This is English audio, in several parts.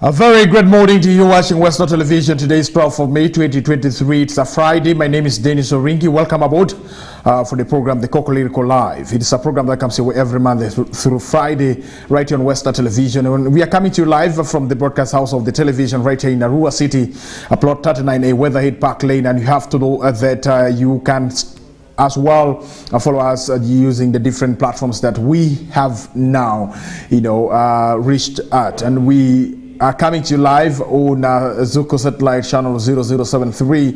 A very good morning to you watching Western Television. Today is 12th of May 2023. It's a Friday. My name is Denis. Welcome aboard for the program, the Kokoliriko Live. It is a program that comes your way every Monday through Friday right here on Western Television. And we are coming to you live from the broadcast house of the television right here in Arua City, plot 39A, Weatherhead Park Lane. And you have to know that you can as well follow us using the different platforms that we have now, reached at. And we are coming to you live on Zuko Satellite Channel 0073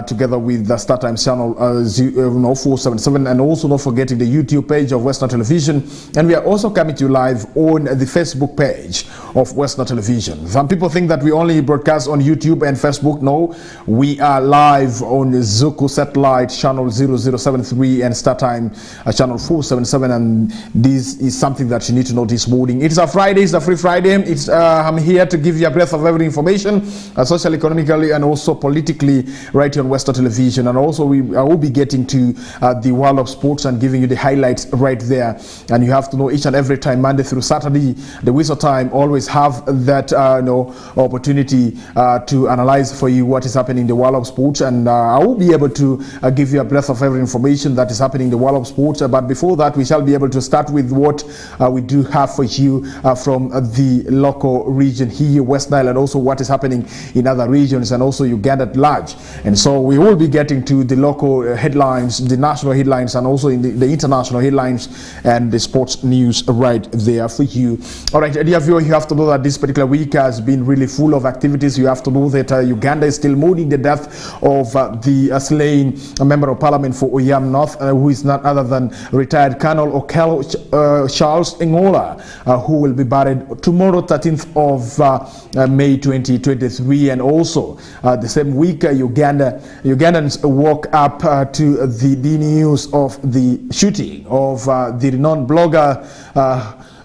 together with the StarTimes Channel 477, and also not forgetting the YouTube page of Western Television. And we are also coming to you live on the Facebook page of Western Television. Some people think that we only broadcast on YouTube and Facebook. No, we are live on Zuko Satellite Channel 0073 and StarTimes Channel 477, and this is something that you need to know this morning. It's a Friday, it's a free Friday. I'm here to give you a breath of every information, socially, economically, and also politically, right here on Western Television. And also I will be getting to the world of sports and giving you the highlights right there. And you have to know each and every time, Monday through Saturday, the Whistle Time always have that opportunity to analyze for you what is happening in the world of sports. And I will be able to give you a breath of every information that is happening in the world of sports. But before that, we shall be able to start with what we do have for you from the local region here, West Nile, and also what is happening in other regions, and also Uganda at large. And so we will be getting to the local headlines, the national headlines, and also in the international headlines and the sports news right there for you. All right, dear viewer, you have to know that this particular week has been really full of activities. You have to know that Uganda is still mourning the death of the slain member of parliament for Oyam North, who is none other than retired Colonel Okello Charles Ngola, who will be buried tomorrow, 13th of May 2023. And also the same week, Ugandans woke up to the news of the shooting of the renowned blogger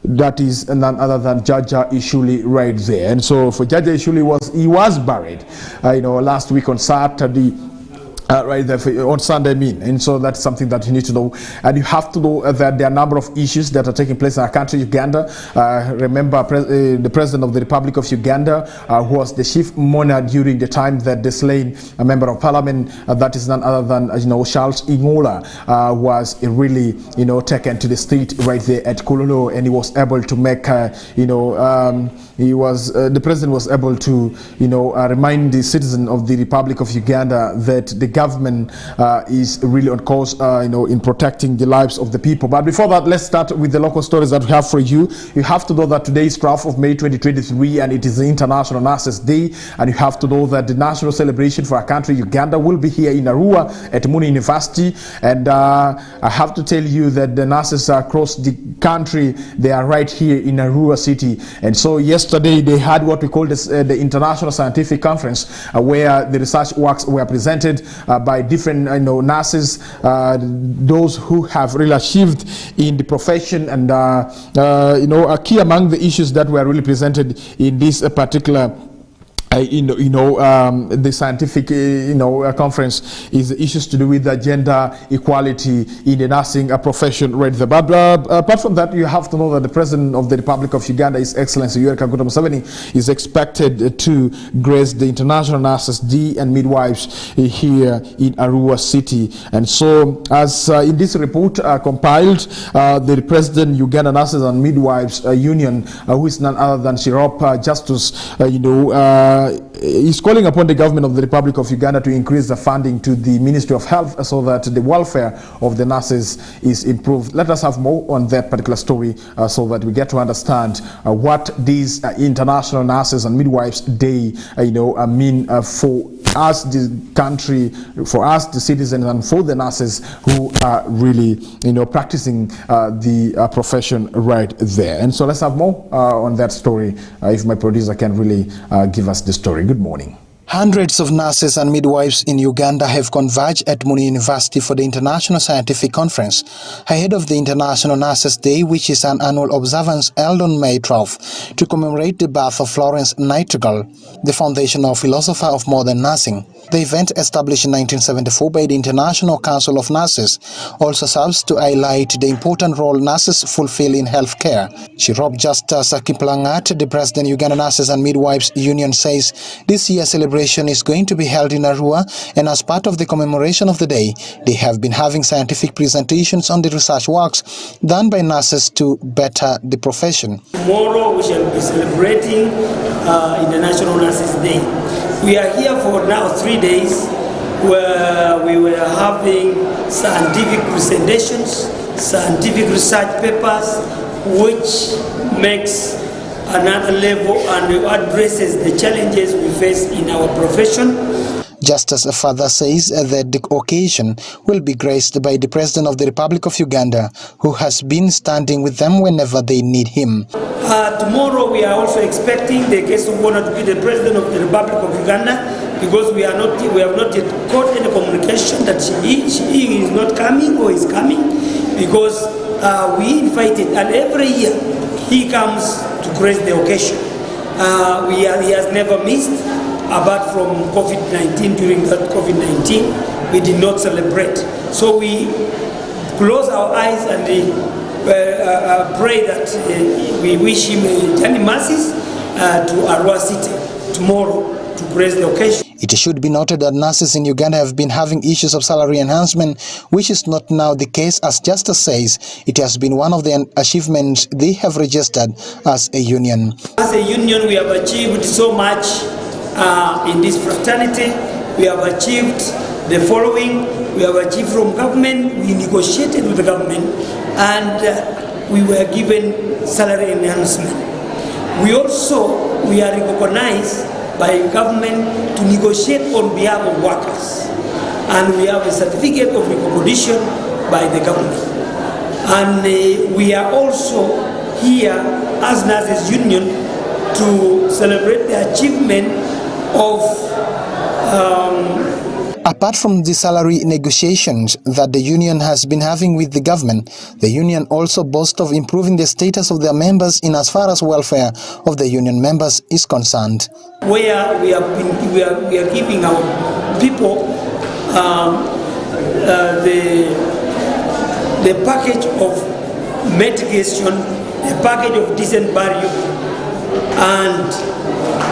that is none other than Jaja Ishuli right there. And so for Jaja Ishuli, he was buried last week on Saturday, right there on Sunday, and so that's something that you need to know. And you have to know that there are a number of issues that are taking place in our country, Uganda. Remember, the president of the Republic of Uganda, who was the chief mourner during the time that the slain member of parliament, that is none other than Charles Ngola, was really taken to the street right there at Kololo, and he was able to make the president was able to remind the citizen of the Republic of Uganda that the government is really on course in protecting the lives of the people. But before that, let's start with the local stories that we have for you. You have to know that today is 12th of May 2023, and it is the International Nurses Day. And you have to know that the national celebration for our country, Uganda, will be here in Arua at Muni University. And I have to tell you that the nurses across the country, they are right here in Arua City. And so yesterday they had what we call the International Scientific Conference, where the research works were presented by different nurses, those who have really achieved in the profession. And a key among the issues that were really presented in this particular the scientific conference is the issues to do with the gender equality in the nursing profession right there. But apart from that, you have to know that the president of the Republic of Uganda, His Excellency Yoweri Kaguta Museveni, is expected to grace the International Nurses Day and Midwives here in Arua City. And so, as in this report compiled, the president Uganda Nurses and Midwives Union, who is none other than Shirop Justus, is calling upon the government of the Republic of Uganda to increase the funding to the Ministry of Health so that the welfare of the nurses is improved. Let us have more on that particular story so that we get to understand what these International Nurses and Midwives Day mean for us, the country, for us, the citizens, and for the nurses who are really practicing the profession right there. And so let's have more on that story if my producer can really give us the story. Good morning. Hundreds of nurses and midwives in Uganda have converged at Muni University for the International Scientific Conference ahead of the International Nurses Day, which is an annual observance held on May 12 to commemorate the birth of Florence Nightingale, the foundational philosopher of modern nursing. The event, established in 1974 by the International Council of Nurses, also serves to highlight the important role nurses fulfill in healthcare. Shirop Justice Kiplangat, the President Uganda Nurses and Midwives Union, says this year's celebration is going to be held in Arua, and as part of the commemoration of the day, they have been having scientific presentations on the research works done by nurses to better the profession. Tomorrow we shall be celebrating International Nurses Day. We are here for now 3 days where we were having scientific presentations, scientific research papers, which makes another level and addresses the challenges we face in our profession. Justice further says that the occasion will be graced by the President of the Republic of Uganda, who has been standing with them whenever they need him. Tomorrow we are also expecting the guest of honor to be the President of the Republic of Uganda, because we have not yet got any communication that he is not coming or is coming, because we invited, and every year he comes to grace the occasion. He has never missed. Apart from COVID-19, during that COVID-19, we did not celebrate. So we close our eyes and pray that we wish him journey masses to Arua City tomorrow to praise the occasion. It should be noted that nurses in Uganda have been having issues of salary enhancement, which is not now the case. As Justice says, it has been one of the achievements they have registered as a union. As a union, we have achieved so much in this fraternity. We have achieved the following. We have achieved from government. We negotiated with the government, and we were given salary enhancement. We are recognized by government to negotiate on behalf of workers, and we have a certificate of recognition by the government. And we are also here as Nurses Union to celebrate the achievement of Apart from the salary negotiations that the union has been having with the government, the union also boasts of improving the status of their members in as far as welfare of the union members is concerned. Where we are giving our people the package of medication, the package of decent burial, and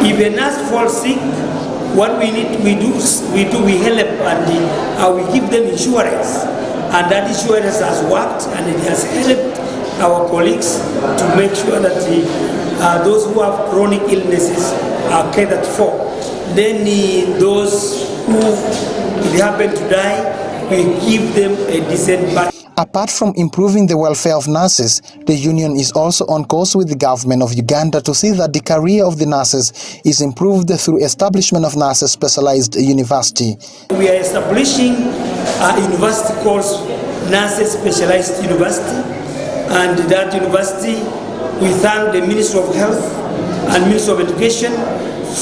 if a nurse falls sick, what we help and we give them insurance, and that insurance has worked and it has helped our colleagues to make sure that those who have chronic illnesses are catered for. Then those who happen to die, we give them a decent burial. Apart from improving the welfare of nurses, the union is also on course with the government of Uganda to see that the career of the nurses is improved through establishment of nurses specialized university. We are establishing a university called Nurses Specialized University, and that university, we thank the Ministry of Health and Ministry of Education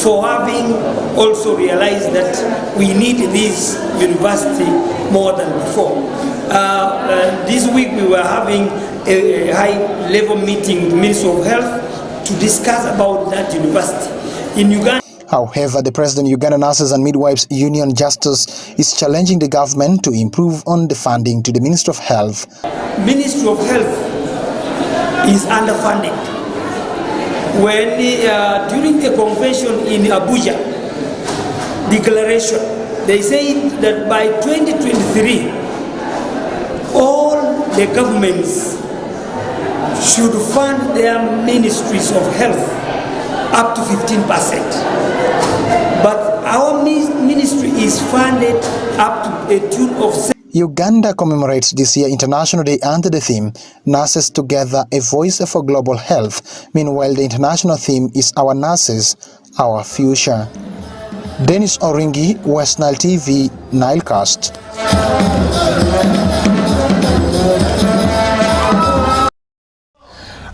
for having also realized that we need this university more than before. This week we were having a high-level meeting with the Ministry of Health to discuss about that university in Uganda. However, the President of Uganda Nurses and Midwives Union, Justice, is challenging the government to improve on the funding to the Ministry of Health. Ministry of Health is underfunded. When during the convention in Abuja declaration, they say that by 2023 all the governments should fund their ministries of health up to 15%. But our ministry is funded up to a tune of 7%. Uganda commemorates this year International Day under the theme Nurses Together, a Voice for Global Health. Meanwhile, the international theme is Our Nurses, Our Future. Denis Oringi, West Nile TV, Nilecast.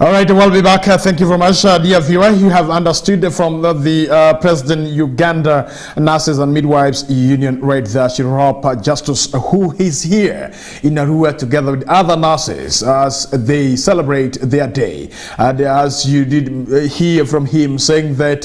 All right, we'll be back. Thank you very much, dear viewer. You have understood from the President Uganda Nurses and Midwives Union right there, Shirop Justus, who is here in Arua together with other nurses as they celebrate their day. And as you did hear from him saying that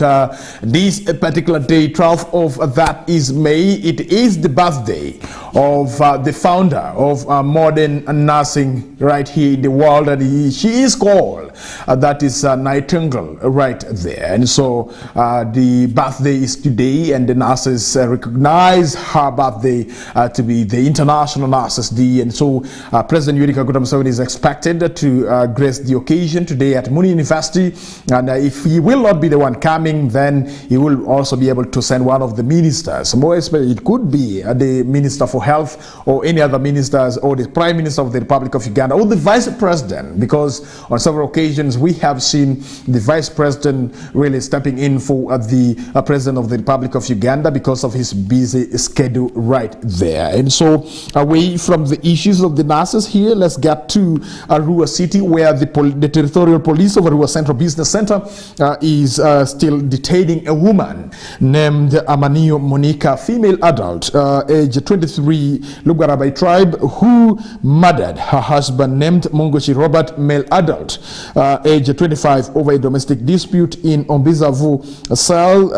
this particular day, 12th of that is May, it is the birthday of the founder of modern nursing right here in the world, and she is called that is Nightingale right there. And so the birthday is today, and the nurses recognize her birthday to be the International Nurses Day. And so President Yoweri Kaguta Museveni is expected to grace the occasion today at Muni University, and if he will not be the one coming, then he will also be able to send one of the ministers. More especially, it could be the Minister for Health or any other ministers, or the Prime Minister of the Republic of Uganda, or the Vice President, because on several occasions we have seen the Vice President really stepping in for the President of the Republic of Uganda because of his busy schedule right there. And so away from the issues of the nurses here, let's get to Arua City, where the Territorial Police of Arua Central Business Center is still detaining a woman named Amanio Monica, female adult, age 23, Lugarabai tribe, who murdered her husband named Mongoshi Robert, male adult, age 25, over a domestic dispute in Ombizavu Cell,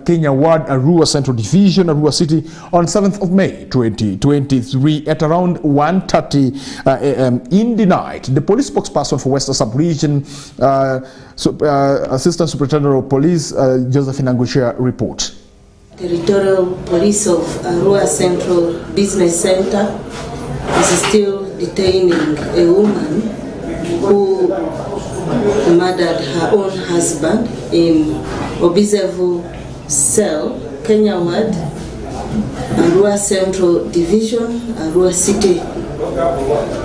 Kenya Ward, Arua Central Division, Arua City, on 7th of May 2023 at around 1:30 a.m. in the night. The police spokesperson for Western Sub-Region, Assistant Superintendent of Police, Josephine Angushia, reports. Territorial Police of Arua Central Business Center is still detaining a woman who murdered her own husband in Obizevu Cell, Kenya Ward, Arua Central Division, Arua City.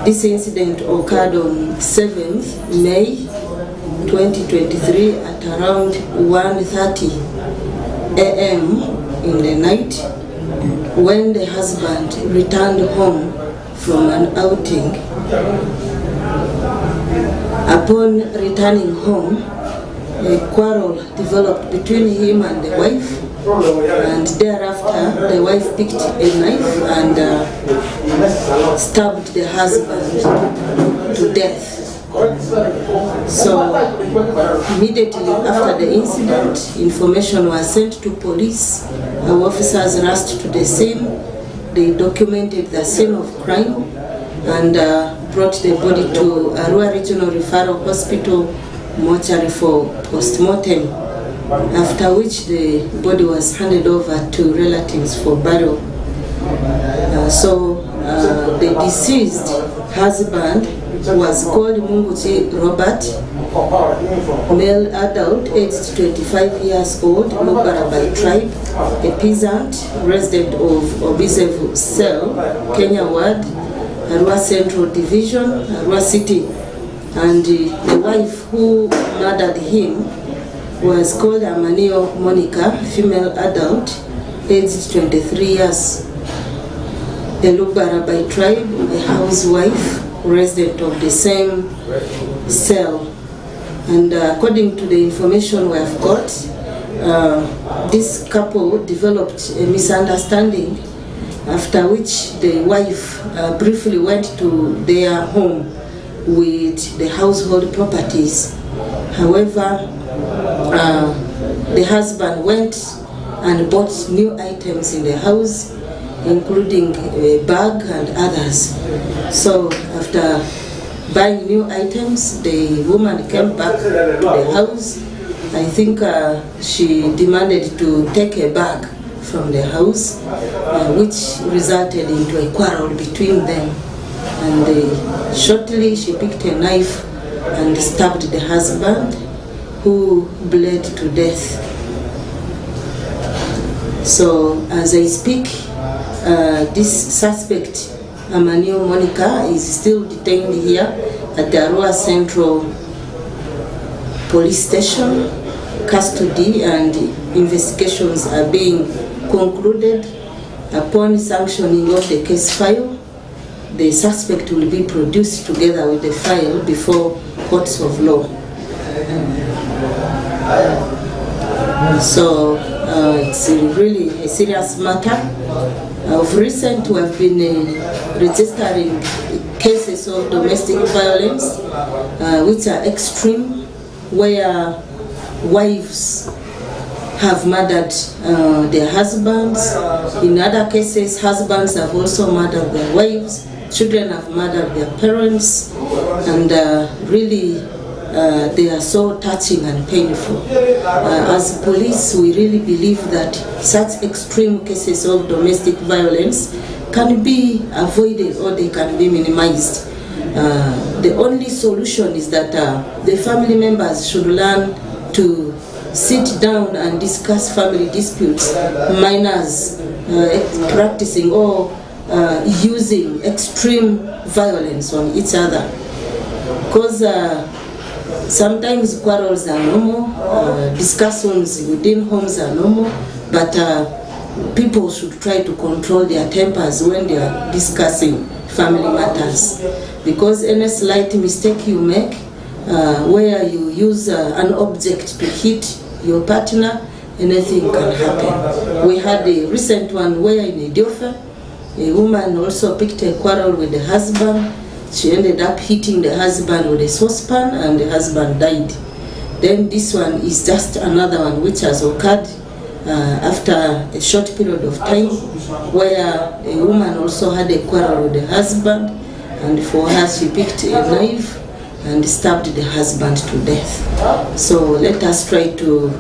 This incident occurred on 7th May 2023 at around 1:30 a.m. in the night, when the husband returned home from an outing. Upon returning home, a quarrel developed between him and the wife, and thereafter the wife picked a knife and stabbed the husband to death. So immediately after the incident, information was sent to police. Our officers rushed to the scene. They documented the scene of crime and brought the body to Arua Regional Referral Hospital mortuary for post-mortem, after which the body was handed over to relatives for burial. The deceased husband was called Munguchi Robert, male adult, aged 25 years old, Lugarabai tribe, a peasant, resident of Obizevu Cell, Kenya Ward, Arua Central Division, Arua City. And the wife who murdered him was called Amanio Monica, female adult, aged 23 years, a Lugarabai tribe, a housewife, resident of the same cell. And according to the information we have got, this couple developed a misunderstanding, after which the wife briefly went to their home with the household properties. However, the husband went and bought new items in the house, including a bag and others. So after buying new items, the woman came back to the house. I think she demanded to take a bag from the house, which resulted into a quarrel between them. And shortly she picked a knife and stabbed the husband, who bled to death. So as I speak, this suspect, Amanio Monica, is still detained here at the Arua Central Police Station, custody, and investigations are being concluded. Upon sanctioning of the case file, the suspect will be produced together with the file before courts of law. So it's really a serious matter. Of recent, we have been registering cases of domestic violence, which are extreme, where wives have murdered their husbands. In other cases, husbands have also murdered their wives. Children have murdered their parents, and really they are so touching and painful. As police, we really believe that such extreme cases of domestic violence can be avoided or they can be minimized. The only solution is that the family members should learn to sit down and discuss family disputes, minors practicing or using extreme violence on each other. Because sometimes quarrels are normal, discussions within homes are normal, but people should try to control their tempers when they are discussing family matters. Because any slight mistake you make, where you use an object to hit your partner, anything can happen. We had a recent one where in Idiofa, a woman also picked a quarrel with the husband. She ended up hitting the husband with a saucepan and the husband died. Then this one is just another one which has occurred after a short period of time, where a woman also had a quarrel with the husband, and for her she picked a knife and stabbed the husband to death. So let us try to,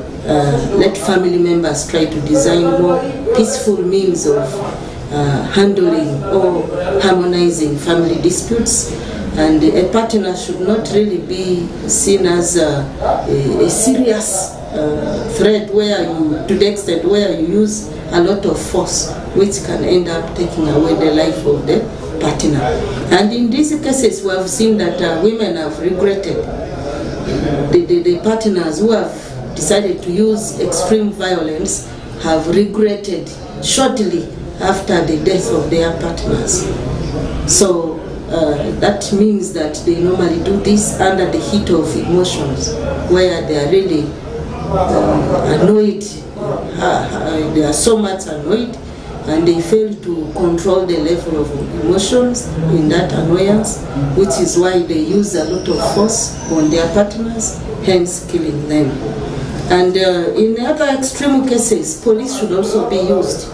let family members try to design more peaceful means of handling or harmonizing family disputes, and a partner should not really be seen as a serious threat where you, to the extent where you use a lot of force, which can end up taking away the life of the partner. And in these cases, we have seen that women have regretted. The partners who have decided to use extreme violence have regretted shortly after the death of their partners. So that means that they normally do this under the heat of emotions, where they are really annoyed, they are so much annoyed, and they fail to control the level of emotions in that annoyance, which is why they use a lot of force on their partners, hence killing them. And in other extreme cases, police should also be used.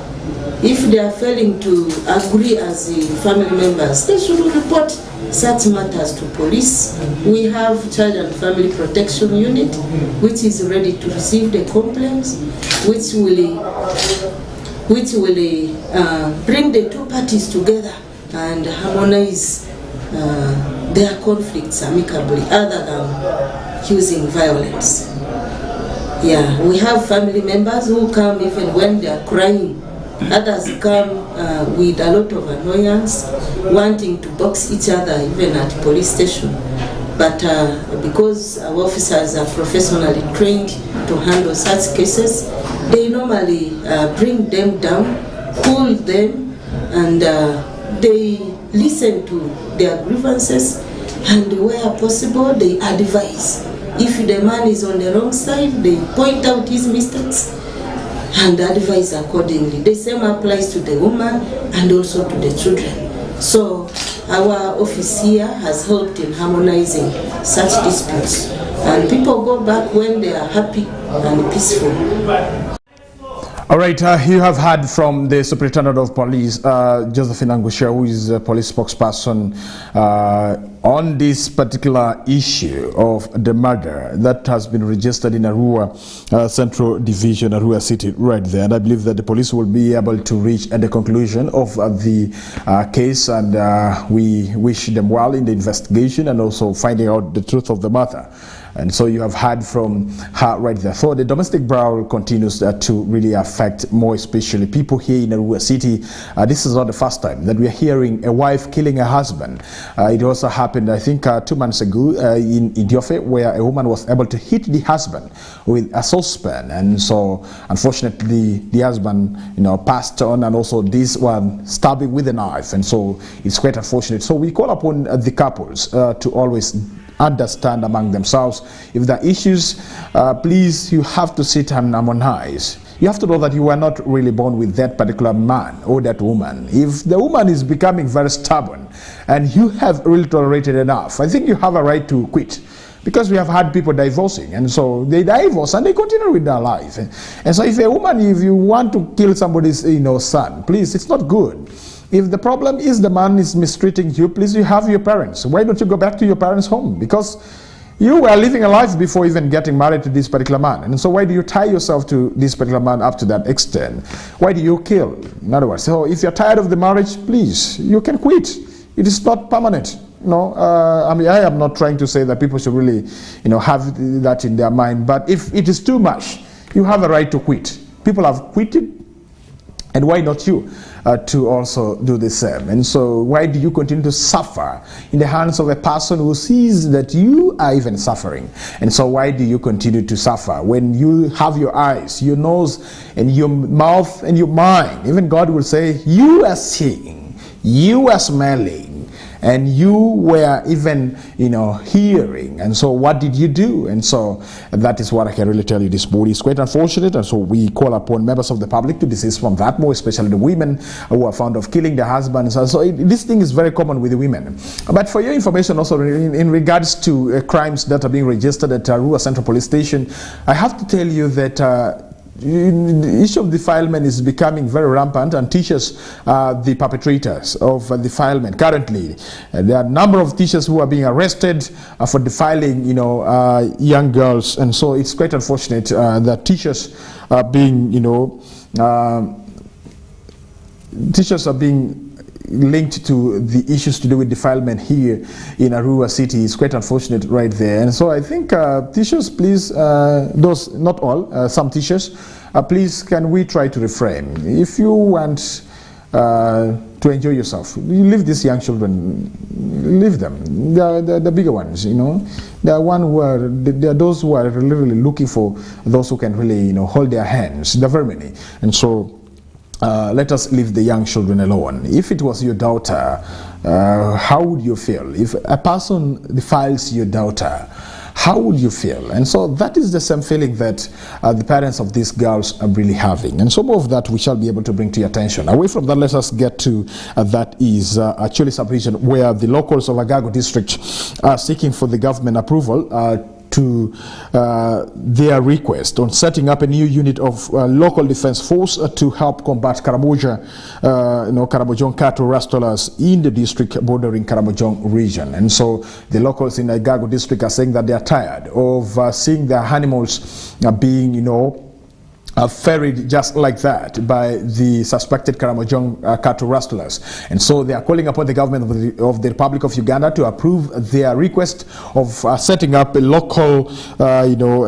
If they are failing to agree as the family members, they should report such matters to police. We have Child and Family Protection Unit, which is ready to receive the complaints, which will bring the two parties together and harmonize their conflicts amicably, other than using violence. Yeah, we have family members who come even when they are crying. Others come with a lot of annoyance, wanting to box each other even at police station. But because our officers are professionally trained to handle such cases, they normally bring them down, cool them, and they listen to their grievances, and where possible they advise. If the man is on the wrong side, they point out his mistakes and advise accordingly. The same applies to the woman and also to the children. So our office here has helped in harmonizing such disputes, and people go back when they are happy and peaceful. All right, you have heard from the Superintendent of Police, Josephine Angusha, who is a police spokesperson on this particular issue of the murder that has been registered in Arua Central Division, Arua City, right there. And I believe that the police will be able to reach at the conclusion of the case, and we wish them well in the investigation and also finding out the truth of the matter. And so you have heard from her right there. So the domestic brawl continues to really affect more especially people here in Arua City. This is not the first time that we are hearing a wife killing her husband. It also happened, I think, 2 months ago in Idiofe, where a woman was able to hit the husband with a saucepan. And so, unfortunately, the husband, passed on, and also this one stabbing with a knife. And so it's quite unfortunate. So we call upon the couples to always understand among themselves. If there are issues, please, you have to sit and harmonize. You have to know that you were not really born with that particular man or that woman. If the woman is becoming very stubborn and you have really tolerated enough, I think you have a right to quit. Because we have had people divorcing, and so they divorce and they continue with their life. And so if a woman, if you want to kill somebody's son, please, it's not good. If the problem is the man is mistreating you, please, you have your parents. Why don't you go back to your parents' home? Because you were living a life before even getting married to this particular man. And so why do you tie yourself to this particular man up to that extent? Why do you kill? In other words, so if you're tired of the marriage, please, you can quit. It is not permanent. No, I mean, I am not trying to say that people should really, have that in their mind. But if it is too much, you have a right to quit. People have quitted, and why not you to also do the same? And so why do you continue to suffer in the hands of a person who sees that you are even suffering? And so why do you continue to suffer when you have your eyes, your nose, and your mouth, and your mind? Even God will say, you are seeing, you are smelling, and you were even, hearing. And so what did you do? And so that is what I can really tell you this morning. It's quite unfortunate. And so we call upon members of the public to desist from that, more especially the women who are fond of killing their husbands. And so this thing is very common with the women. But for your information also in regards to crimes that are being registered at Arua Central Police Station, I have to tell you that the issue of defilement is becoming very rampant, and teachers are the perpetrators of defilement. Currently, there are a number of teachers who are being arrested for defiling, young girls, and so it's quite unfortunate that teachers are being, teachers are being linked to the issues to do with defilement here in Arua City. Is quite unfortunate right there. And so I think teachers, please, those, not all, some teachers, please, can we try to refrain? If you want to enjoy yourself, you leave these young children, leave them. The bigger ones, they are those who are really looking for those who can really, hold their hands. There are very many. And so let us leave the young children alone. If it was your daughter, how would you feel? If a person defiles your daughter, how would you feel? And so that is the same feeling that the parents of these girls are really having. And some of that we shall be able to bring to your attention. Away from that, let us get to that is actually sub-region where the locals of Agago district are seeking for the government approval to their request on setting up a new unit of local defense force to help combat Karamojong cattle rustlers in the district bordering Karamojong region. And so the locals in Agago district are saying that they are tired of seeing their animals being, ferried just like that by the suspected Karamojong cattle rustlers. And so they are calling upon the government of the Republic of Uganda to approve their request of setting up a local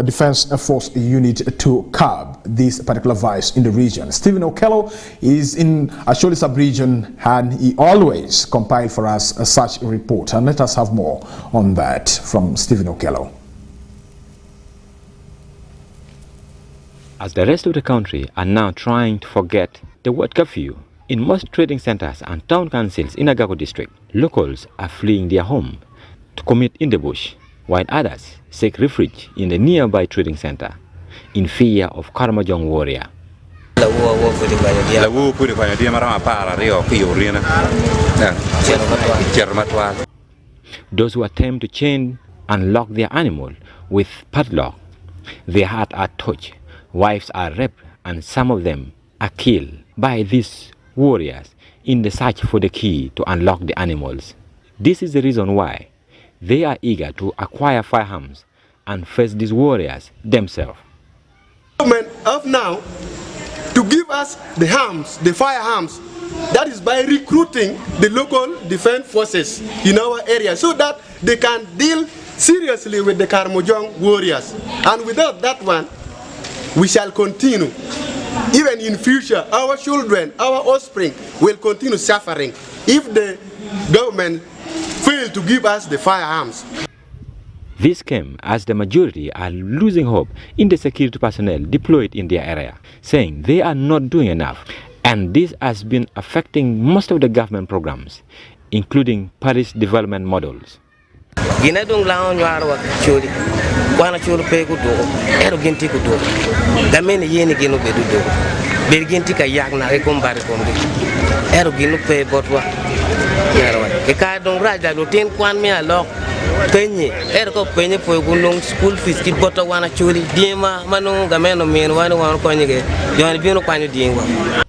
defense force unit to curb this particular vice in the region. Stephen Okello is in Asholi sub-region, and he always compiled for us such a report. And let us have more on that from Stephen Okello. As the rest of the country are now trying to forget the word curfew, in most trading centers and town councils in Agago district, locals are fleeing their home to commit in the bush, while others seek refuge in the nearby trading center in fear of Karamojong warrior. Those who attempt to chain and lock their animal with padlock, their heart are touched. Wives are raped, and some of them are killed by these warriors in the search for the key to unlock the animals. This is the reason why they are eager to acquire firearms and face these warriors themselves. Government of now to give us the arms, the firearms, that is by recruiting the local defense forces in our area so that they can deal seriously with the Karamojong warriors. And without that one, we shall continue. Even in future, our children, our offspring will continue suffering if the government fail to give us the firearms. This came as the majority are losing hope in the security personnel deployed in their area, saying they are not doing enough. And this has been affecting most of the government programs, including Paris development models. Gina dung lao nyarwa chuli. Wana chulu pe kudo. Ero ginti kudo. Damene yeni gino bedu do. Berginti ka yak na e kombare kombi. Ero gino pe botwa. Yarwa. E ka dung raja do tin kwan me alok. Penye. Ero ko penye po gulung school fees ki bota wana chuli. Diema manu gameno men wana konyege. Yon bino kwanyo diengwa.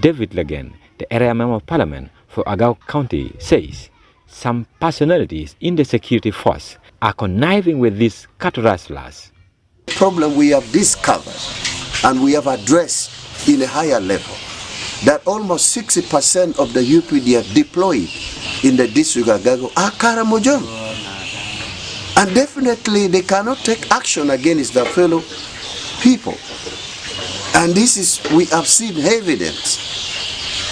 David Lagan, the area member of parliament for Agao County, says some personalities in the security force are conniving with these cattle rustlers. The problem we have discovered and we have addressed in a higher level that almost 60% of the UPDF deployed in the district of Agago are Karamojong. And definitely they cannot take action against their fellow people. And this is, we have seen evidence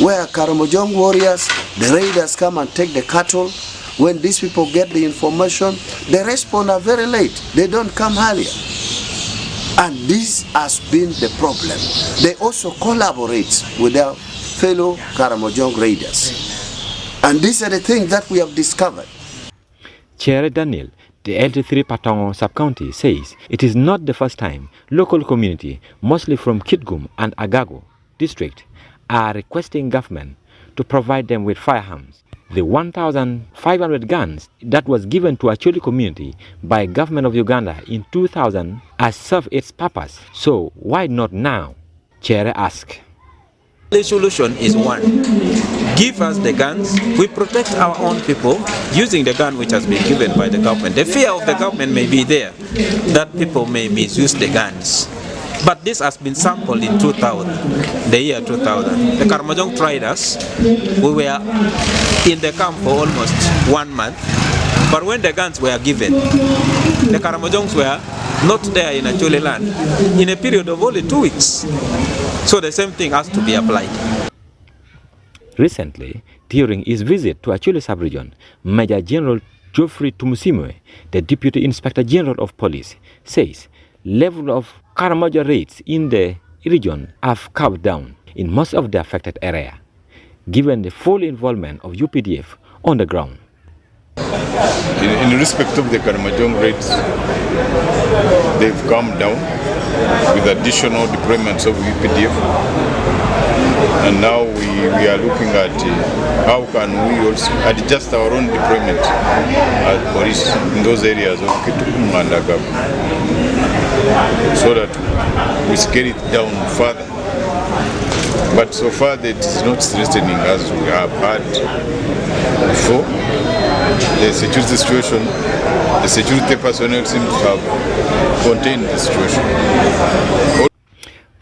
where Karamojong warriors, the raiders come and take the cattle. When these people get the information, they respond very late. They don't come earlier. And this has been the problem. They also collaborate with their fellow Karamojong raiders. And these are the things that we have discovered. Chair Daniel, the LT3 Patongo sub-county, says it is not the first time local community, mostly from Kitgum and Agago district, are requesting government to provide them with firearms. The 1,500 guns that was given to Acholi community by government of Uganda in 2000 has served its purpose. So why not now? Chair asked. The solution is one. Give us the guns. We protect our own people using the gun which has been given by the government. The fear of the government may be there that people may misuse the guns. But this has been sampled in 2000, the year 2000. The Karamojong tried us. We were in the camp for almost 1 month. But when the guns were given, the Karamojongs were not there in Acholi land in a period of only 2 weeks. So the same thing has to be applied. Recently, during his visit to Acholi sub-region, Major General Geoffrey Tumusimwe, the Deputy Inspector General of Police, says level of Karamoja raids in the region have calmed down in most of the affected area, given the full involvement of UPDF on the ground. In respect of the Karamojong raids, they've calmed down with additional deployments of UPDF, and now we are looking at how can we also adjust our own deployment as police in those areas of Kitukum and Agago, so that we scale it down further. But so far that is not strengthening as we have had before. The security situation, the security personnel seem to have contained the situation.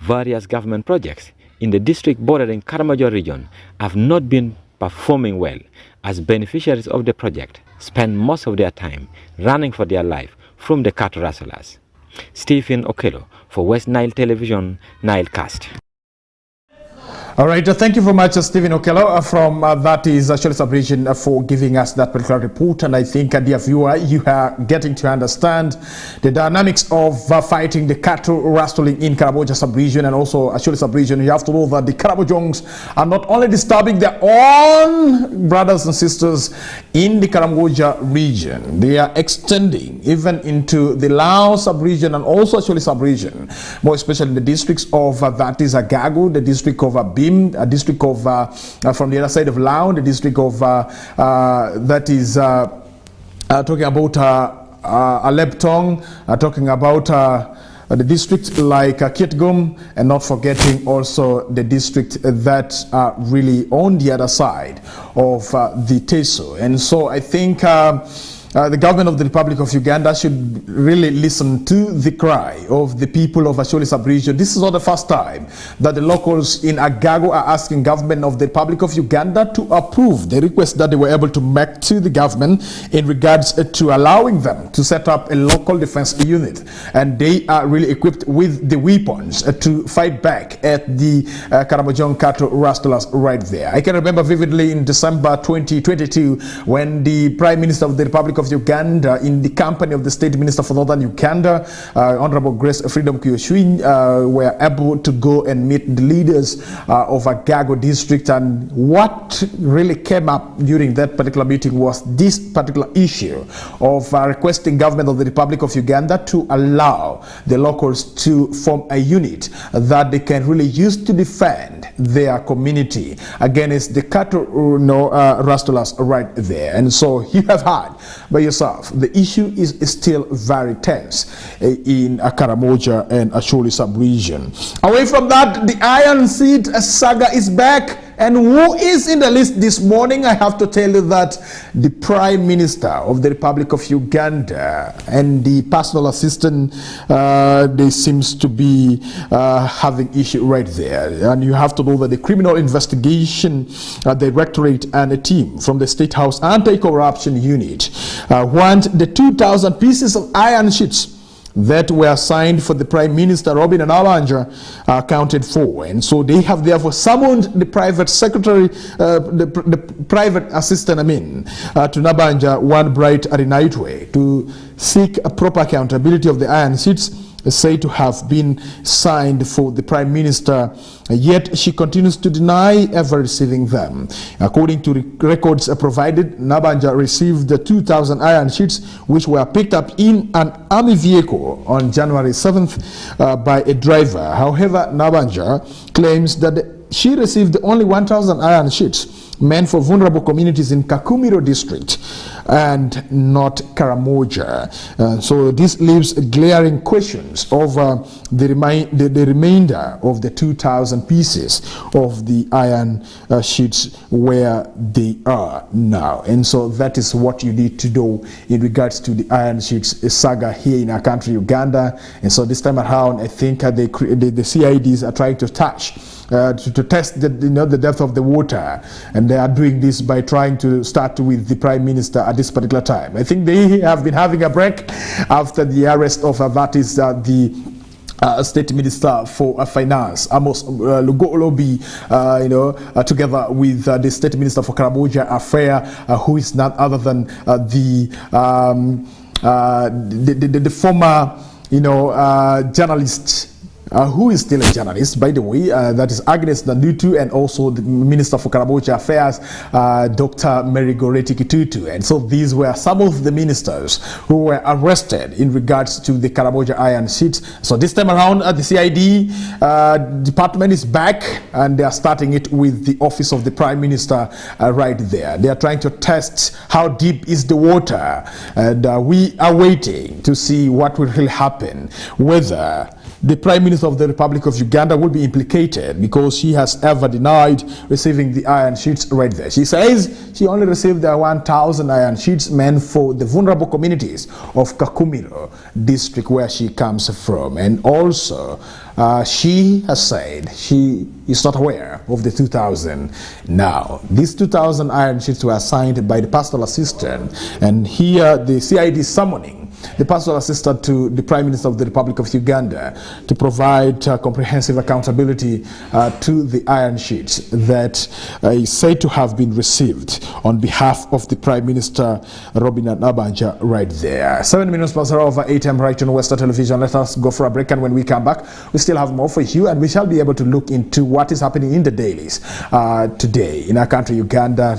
Various government projects in the district bordering Karamojo region have not been performing well, as beneficiaries of the project spend most of their time running for their life from the cattle rustlers. Stephen Okello for West Nile Television, Nilecast. All right, thank you very much, Stephen Okello, from that is Acholi sub-region for giving us that particular report. And I think, dear viewer, you are getting to understand the dynamics of fighting the cattle rustling in Karamoja sub-region and also Acholi sub-region. You have to know that the Karamojongs are not only disturbing their own brothers and sisters in the Karamoja region, they are extending even into the Lao sub-region and also Acholi sub-region, more especially in the districts of that is Agago, the district of Bim, a district of from the other side of Lao, the district of that is talking about Aleptong, talking about the district like Kitgum, and not forgetting also the district that are really on the other side of the Teso. And so I think the government of the Republic of Uganda should really listen to the cry of the people of Acholi sub-region. This is not the first time that the locals in Agago are asking government of the Republic of Uganda to approve the request that they were able to make to the government in regards to allowing them to set up a local defense unit. And they are really equipped with the weapons to fight back at the Karamojong cattle rustlers right there. I can remember vividly in December 2022 when the Prime Minister of the Republic Republic of Uganda in the company of the State Minister for Northern Uganda, Honorable Grace Freedom Kiyoshuin, were able to go and meet the leaders of Agago district. And what really came up during that particular meeting was this particular issue of requesting government of the Republic of Uganda to allow the locals to form a unit that they can really use to defend their community against the cattle rustlers right there. And so you have heard by yourself, the issue is still very tense in Karamoja and Acholi sub-region. Away from that, the Iron Seat saga is back. And who is in the list this morning? I have to tell you that the Prime Minister of the Republic of Uganda and the personal assistant, they seems to be having issue right there. And you have to know that the Criminal Investigation Directorate and a team from the State House Anti-Corruption Unit want the 2,000 pieces of iron sheets that were signed for the Prime Minister Robin Nabanja accounted for. And so they have therefore summoned the private secretary, the private assistant, to Nabanja one bright Arinaitwe to seek a proper accountability of the iron sheets said to have been signed for the Prime Minister, yet she continues to deny ever receiving them. According to records provided, Nabanja received the 2,000 iron sheets which were picked up in an army vehicle on January 7th by a driver. However, Nabanja claims that she received only 1,000 iron sheets meant for vulnerable communities in Kakumiro district and not Karamoja. So this leaves glaring questions over the remainder of the 2,000 pieces of the iron sheets where they are now. And so that is what you need to do in regards to the iron sheets saga here in our country, Uganda. And so this time around, I think the CIDs are trying to touch to test the depth of the water, and they are doing this by trying to start with the Prime Minister at this particular time. I think they have been having a break after the arrest of that is the State Minister for Finance, Amos Lugolobi, together with the State Minister for Karamoja Affair, who is none other than the former journalist. Who is still a journalist, by the way, that is Agnes Nandutu, and also the Minister for Karamoja Affairs, Dr. Mary Goreti Kitutu. And so these were some of the ministers who were arrested in regards to the Karamoja iron sheets. So this time around, the CID department is back, and they are starting it with the office of the Prime Minister right there. They are trying to test how deep is the water, and we are waiting to see what will really happen, whether the Prime Minister of the Republic of Uganda will be implicated because she has ever denied receiving the iron sheets right there. She says she only received the 1,000 iron sheets meant for the vulnerable communities of Kakumiro district where she comes from. And also, she has said she is not aware of the 2,000 now. These 2,000 iron sheets were signed by the personal assistant, and here the CID is summoning the personal assistant to the Prime Minister of the Republic of Uganda to provide comprehensive accountability to the iron sheets that is said to have been received on behalf of the Prime Minister Robin Nabanja right there. 7 minutes past over 8 a.m. right on Western Television. Let us go for a break, and when we come back, we still have more for you, and we shall be able to look into what is happening in the dailies today in our country, Uganda,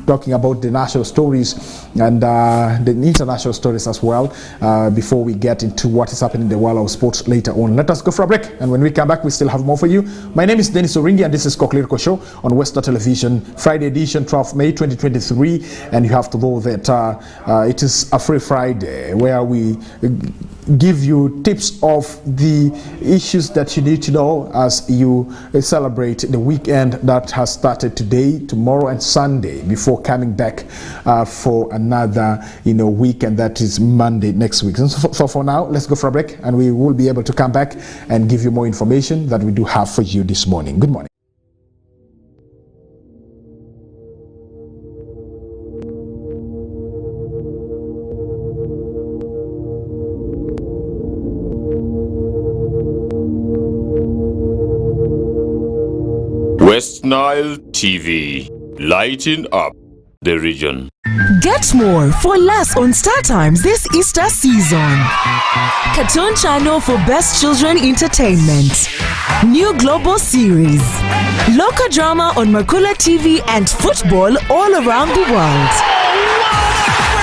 talking about the national stories and the international stories as well. Before we get into what is happening in the world of sports later on. Let us go for a break, and when we come back, we still have more for you. My name is Denis, and this is Kokoliriko Show on Western Television, Friday edition, 12 May 2023. And you have to know that it is a free Friday where we give you tips of the issues that you need to know as you celebrate the weekend that has started today, tomorrow, and Sunday before coming back for another weekend that is Monday next week. So for now, let's go for a break, and we will be able to come back and give you more information that we do have for you this morning. Good morning. West Nile TV, lighting up the region. Get more for less on Star Times this Easter season. Cartoon Channel for Best Children Entertainment. New global series. Local drama on Makula TV and football all around the world.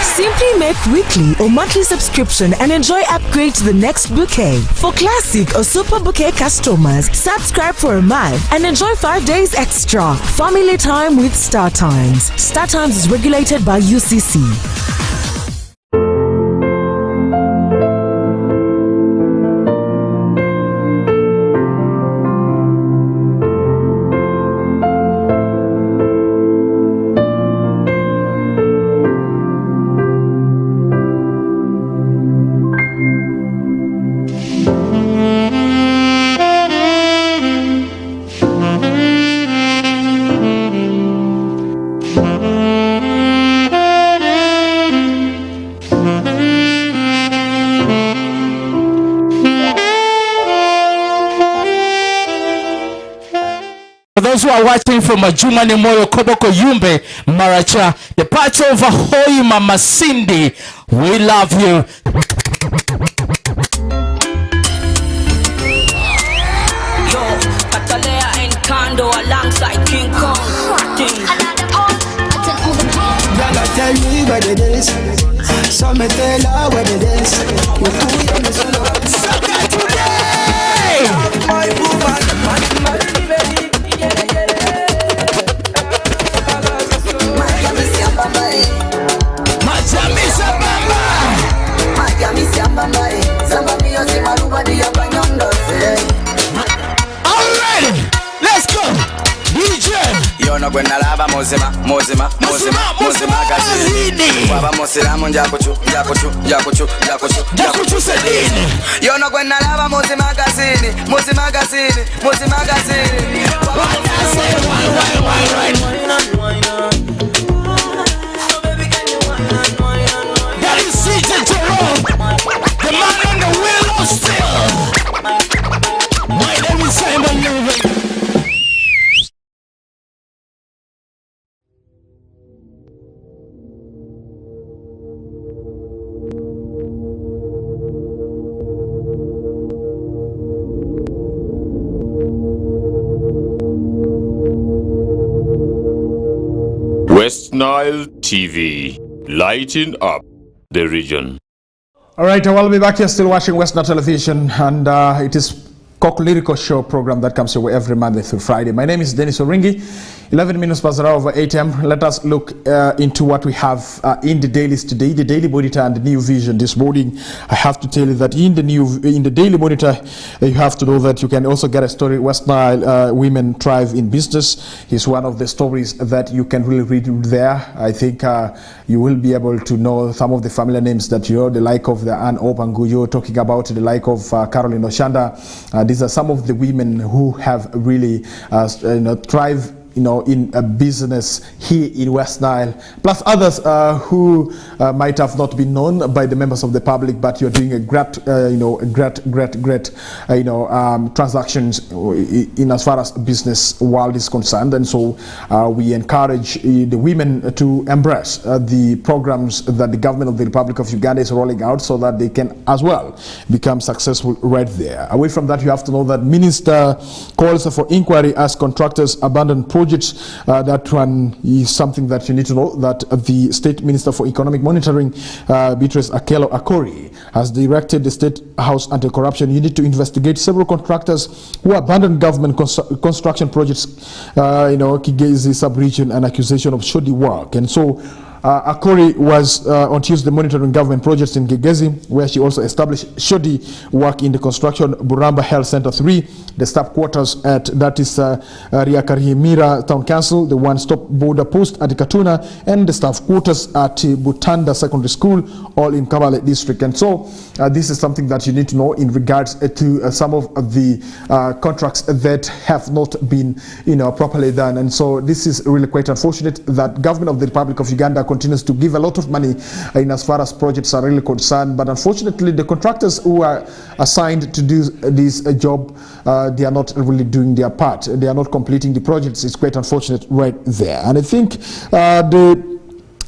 Simply make weekly or monthly subscription and enjoy upgrade to the next bouquet. For classic or super bouquet customers, subscribe for a month and enjoy 5 days extra. Family time with Star Times. Star Times is regulated by UCC. Those who are watching from Majumani Moyo Koboko Yumbe Maracha, the part of Hoi Mama Cindy, we love you. Yo, Catalea and Kando alongside King Kong. Gonna tell me what it is. So me tell her what it is. You fool on the solo. Sucker today. My woman, my baby. Already, let's go. DJ. Yono gwe nalaba muzima gazini waba musiramu njakuchu sedini. Yono gwe nalaba muzima gazini That is CJ Jerome, the man on the wheel of steel. My name is Simon Levin. West Nile TV, lighting up the region. All right, I will be back here still watching West Nile Television, and it is Kokoliriko show program that comes your way every Monday through Friday. My name is Denis Oringi. 11 minutes past the hour over 8 a.m. Let us look into what we have in the dailies today. The Daily Monitor and the New Vision this morning. I have to tell you that in the Daily Monitor, you have to know that you can also get a story. West Nile women thrive in business is one of the stories that you can really read there. I think you will be able to know some of the familiar names that you know, the like of the Anne Obanguyo, talking about the like of Caroline Oshanda. These are some of the women who have really thrive in a business here in West Nile, plus others who might have not been known by the members of the public, but you're doing a great transactions in as far as business world is concerned. And so we encourage the women to embrace the programs that the government of the Republic of Uganda is rolling out, so that they can as well become successful right there. Away from that, you have to know that Minister calls for inquiry as contractors abandon projects. That one is something that you need to know, that the State Minister for Economic Monitoring, Beatrice Akelo Akori, has directed the State House Anti-Corruption Unit to investigate several contractors who abandoned government construction projects, Kigezi sub-region, and accusation of shoddy work. And so Akori was on Tuesday monitoring government projects in Gegezi, where she also established shoddy work in the construction Buramba Health Center 3, the staff quarters at Riakarihimira Town Council, the one-stop border post at Katuna, and the staff quarters at Butanda Secondary School, all in Kabale district. And so this is something that you need to know in regards to some of the contracts that have not been properly done. And so this is really quite unfortunate that government of the Republic of Uganda continues to give a lot of money in as far as projects are really concerned, but unfortunately the contractors who are assigned to do this job, they are not really doing their part. They are not completing the projects. It's quite unfortunate right there. And I think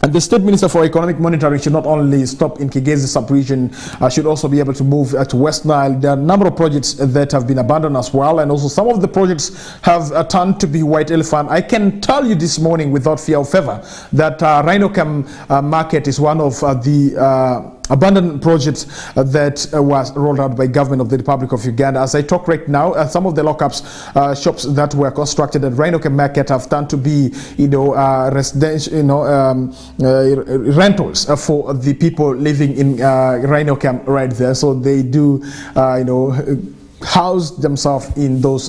And the State Minister for Economic Monitoring should not only stop in Kigezi sub-region, should also be able to move to West Nile. There are a number of projects that have been abandoned as well, and also some of the projects have turned to be white elephant. I can tell you this morning without fear of favor that Rhino Camp Market is one of the abandoned projects that was rolled out by government of the Republic of Uganda. As I talk right now, some of the lockups shops that were constructed at Rhino Camp Market have turned to be, residential, rentals for the people living in Rhino Camp right there. So they do, house themselves in those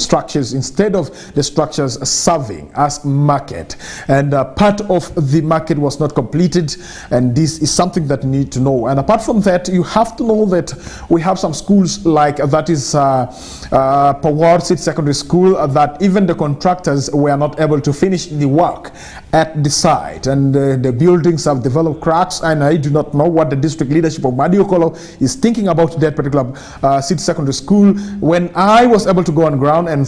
structures instead of the structures serving as market, and part of the market was not completed, and this is something that you need to know. And apart from that, you have to know that we have some schools like that is Pawar City Secondary School that even the contractors were not able to finish the work at the site, and the buildings have developed cracks, and I do not know what the district leadership of Madiokolo is thinking about that particular City Secondary School. When I was able to go on ground and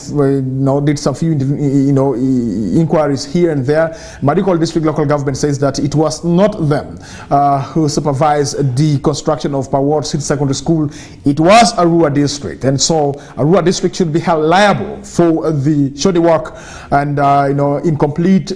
did some few inquiries here and there, Madiokolo district local government says that it was not them who supervised the construction of Pawar City Secondary School. It was Arua district, and so Arua district should be held liable for the shoddy work and incomplete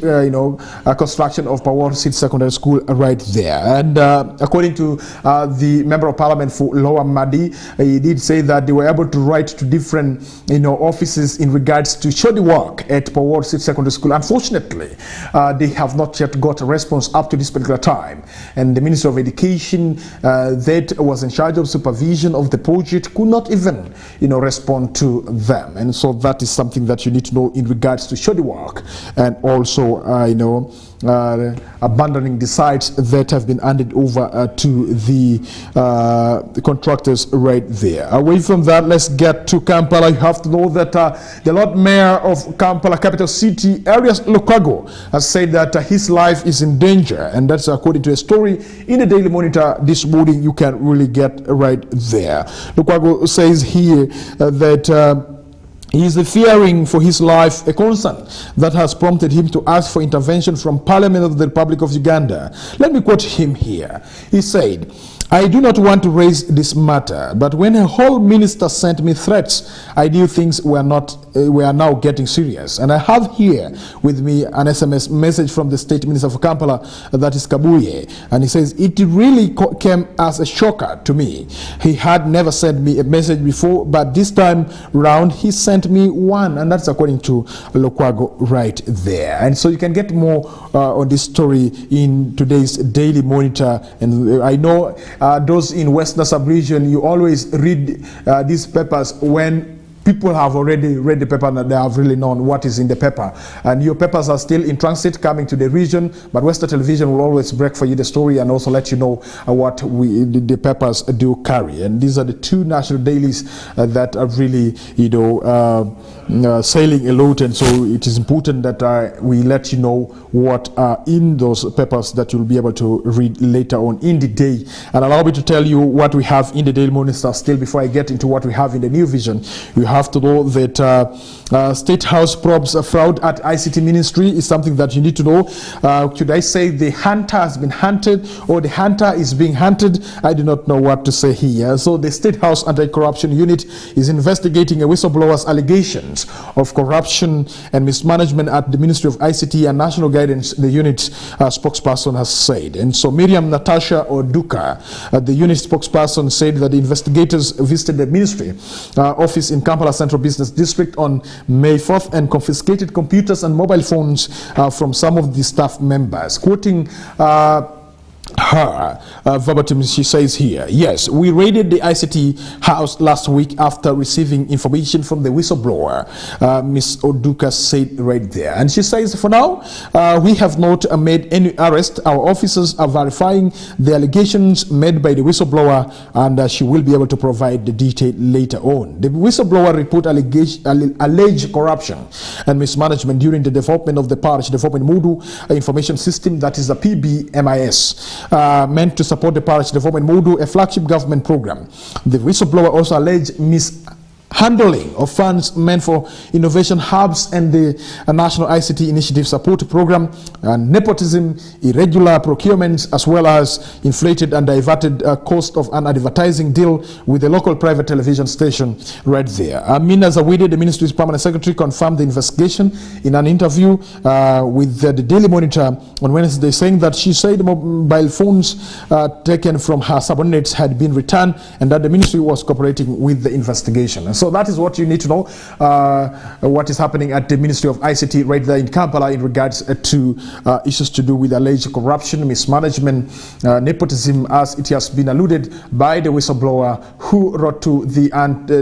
construction of Pawar City Secondary School right there. And according to the Member of Parliament for Lower Madi, he did say that they were able to write to different offices in regards to shoddy work at Pawar City Secondary School. Unfortunately, they have not yet got a response up to this particular time. And the Minister of Education that was in charge of supervision of the project could not even respond to them. And so that is something that you need to know in regards to shoddy work, and also abandoning the sites that have been handed over to the contractors right there. Away from that, let's get to Kampala. You have to know that the Lord Mayor of Kampala, capital city, Arias Lukwago, has said that his life is in danger, and that's according to a story in the Daily Monitor this morning. You can really get right there. Lukwago says here that he is fearing for his life, a concern that has prompted him to ask for intervention from Parliament of the Republic of Uganda. Let me quote him here. He said, "I do not want to raise this matter, but when a whole minister sent me threats, I knew things were now getting serious. And I have here with me an SMS message from the State Minister for Kampala, that is Kabuye, and he says, it really came as a shocker to me. He had never sent me a message before, but this time round he sent me one," and that's according to Lukwago right there. And so you can get more on this story in today's Daily Monitor. And I know those in Western sub-region, you always read these papers when people have already read the paper and they have really known what is in the paper. And your papers are still in transit coming to the region, but Western Television will always break for you the story and also let you know what the papers do carry. And these are the two national dailies that are really, sailing a lot. And so it is important that we let you know what are in those papers that you'll be able to read later on in the day. And allow me to tell you what we have in the Daily Monitor still before I get into what we have in the New Vision. You have to know that State House probes fraud at ICT Ministry is something that you need to know. Should I say the hunter has been hunted or the hunter is being hunted? I do not know what to say here. So the State House Anti-Corruption Unit is investigating a whistleblower's allegations of corruption and mismanagement at the Ministry of ICT and National Guidance, the unit's spokesperson has said. And so Miriam Natasha Oduka, the unit spokesperson, said that the investigators visited the ministry office in Kampala Central Business District on May 4th and confiscated computers and mobile phones from some of the staff members. Quoting her verbatim, she says here, "Yes, we raided the ICT house last week after receiving information from the whistleblower," Ms. Oduka said right there. And she says, "For now, we have not made any arrest. Our officers are verifying the allegations made by the whistleblower, and she will be able to provide the detail later on." The whistleblower report alleged corruption and mismanagement during the development of the Parish Development Modu information system, that is the PBMIS. Meant to support the Parish Development Modu, a flagship government program. The whistleblower also alleged handling of funds meant for innovation hubs and the National ICT Initiative Support Program, nepotism, irregular procurements, as well as inflated and diverted cost of an advertising deal with a local private television station right there. Amina Zawidi, the ministry's permanent secretary, confirmed the investigation in an interview with the Daily Monitor on Wednesday, saying that she said mobile phones taken from her subordinates had been returned and that the ministry was cooperating with the investigation. And so that is what you need to know, what is happening at the Ministry of ICT right there in Kampala in regards to issues to do with alleged corruption, mismanagement, nepotism, as it has been alluded by the whistleblower who wrote to the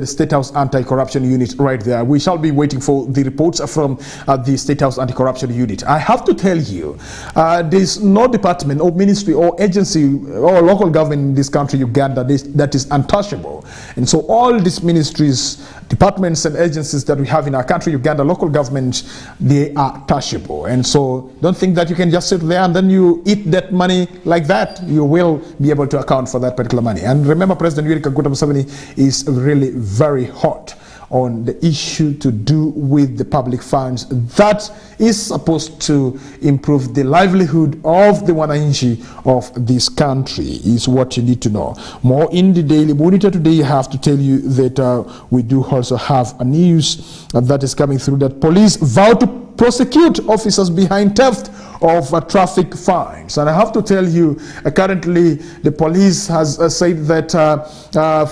State House Anti-Corruption Unit right there. We shall be waiting for the reports from the State House Anti-Corruption Unit. I have to tell you, there's no department or ministry or agency or local government in this country, Uganda, that is untouchable. And so all these ministries, departments and agencies that we have in our country, Uganda, local governments, they are touchable. And so don't think that you can just sit there and then you eat that money like that. You will be able to account for that particular money. And remember, President Yoweri Kaguta Museveni is really very hot on the issue to do with the public funds that is supposed to improve the livelihood of the wananchi of this country is what you need to know. More in the Daily Monitor today, I have to tell you that we do also have a news that is coming through that police vow to prosecute officers behind theft of traffic fines. And I have to tell you, currently the police has said that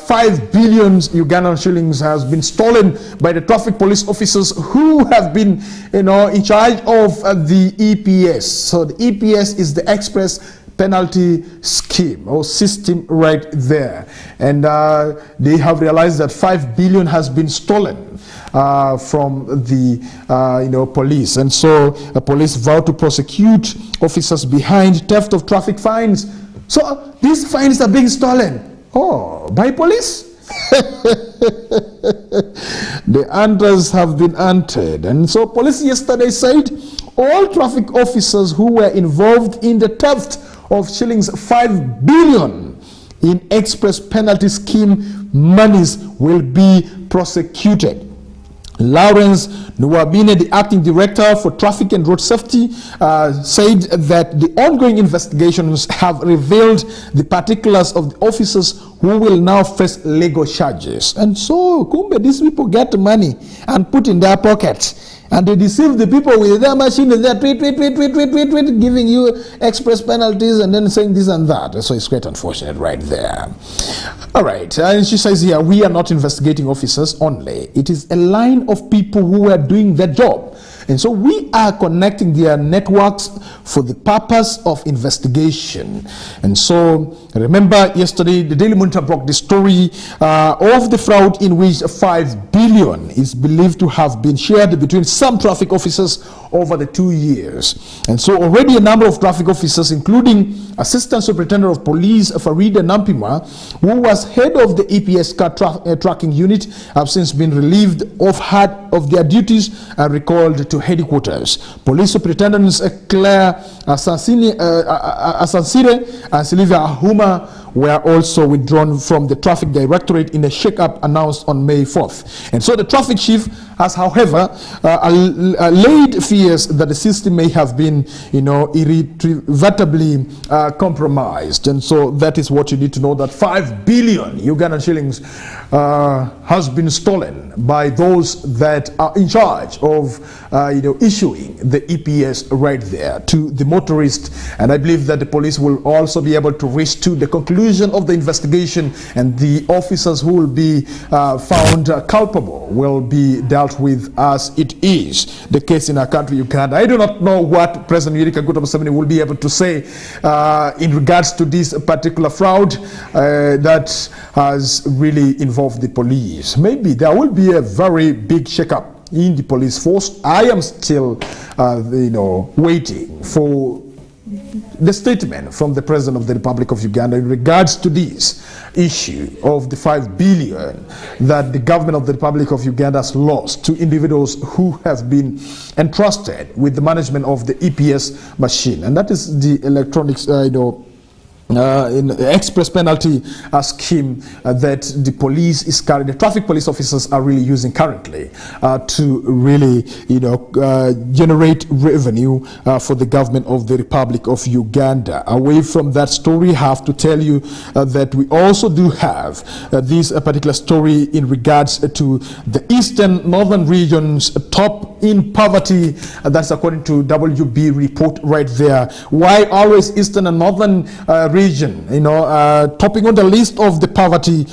5 billion Ugandan shillings has been stolen by the traffic police officers who have been, in charge of the EPS. So the EPS is the Express Penalty Scheme or system right there. And they have realized that 5 billion has been stolen from the police, and so police vow to prosecute officers behind theft of traffic fines. So these fines are being stolen, by police. The hunters have been hunted, and so police yesterday said all traffic officers who were involved in the theft of shillings 5 billion in Express Penalty Scheme monies will be prosecuted. Lawrence Nwabine, the acting director for traffic and road safety, said that the ongoing investigations have revealed the particulars of the officers who will now face legal charges. And so, kumbe, these people get money and put in their pockets. And they deceive the people with their machine, they're giving you express penalties and then saying this and that. So it's quite unfortunate right there. All right, and she says here, we are not investigating officers only. It is a line of people who are doing their job. And so we are connecting their networks for the purpose of investigation. And so remember yesterday, the Daily Monitor broke the story of the fraud in which 5 billion is believed to have been shared between some traffic officers over the 2 years. And so already a number of traffic officers, including Assistant Superintendent of Police Farida Nampima, who was head of the EPS car tracking unit, have since been relieved of their duties and recalled to headquarters. Police Superintendents Claire Asansire and Sylvia Ahuma were also withdrawn from the traffic directorate in a shake-up announced on May 4th. And so the traffic chief has, however, laid fears that the system may have been, irretrievably compromised. And so that is what you need to know, that 5 billion Ugandan shillings has been stolen by those that are in charge of, issuing the EPS right there to the motorist. And I believe that the police will also be able to reach to the conclusion of the investigation, and the officers who will be found culpable will be dealt with as it is the case in our country, Uganda. I do not know what President Yoweri Kaguta Museveni will be able to say in regards to this particular fraud that has really involved the police. Maybe there will be a very big shakeup in the police force. I am still, waiting for the statement from the President of the Republic of Uganda in regards to this issue of the 5 billion that the government of the Republic of Uganda has lost to individuals who have been entrusted with the management of the EPS machine. And that is the electronics, express penalty scheme that the traffic police officers are really using currently to really, generate revenue for the government of the Republic of Uganda. Away from that story, I have to tell you that we also do have this particular story in regards to the eastern northern regions top in poverty. That's according to WB report right there. Why always eastern and northern region, topping on the list of the poverty,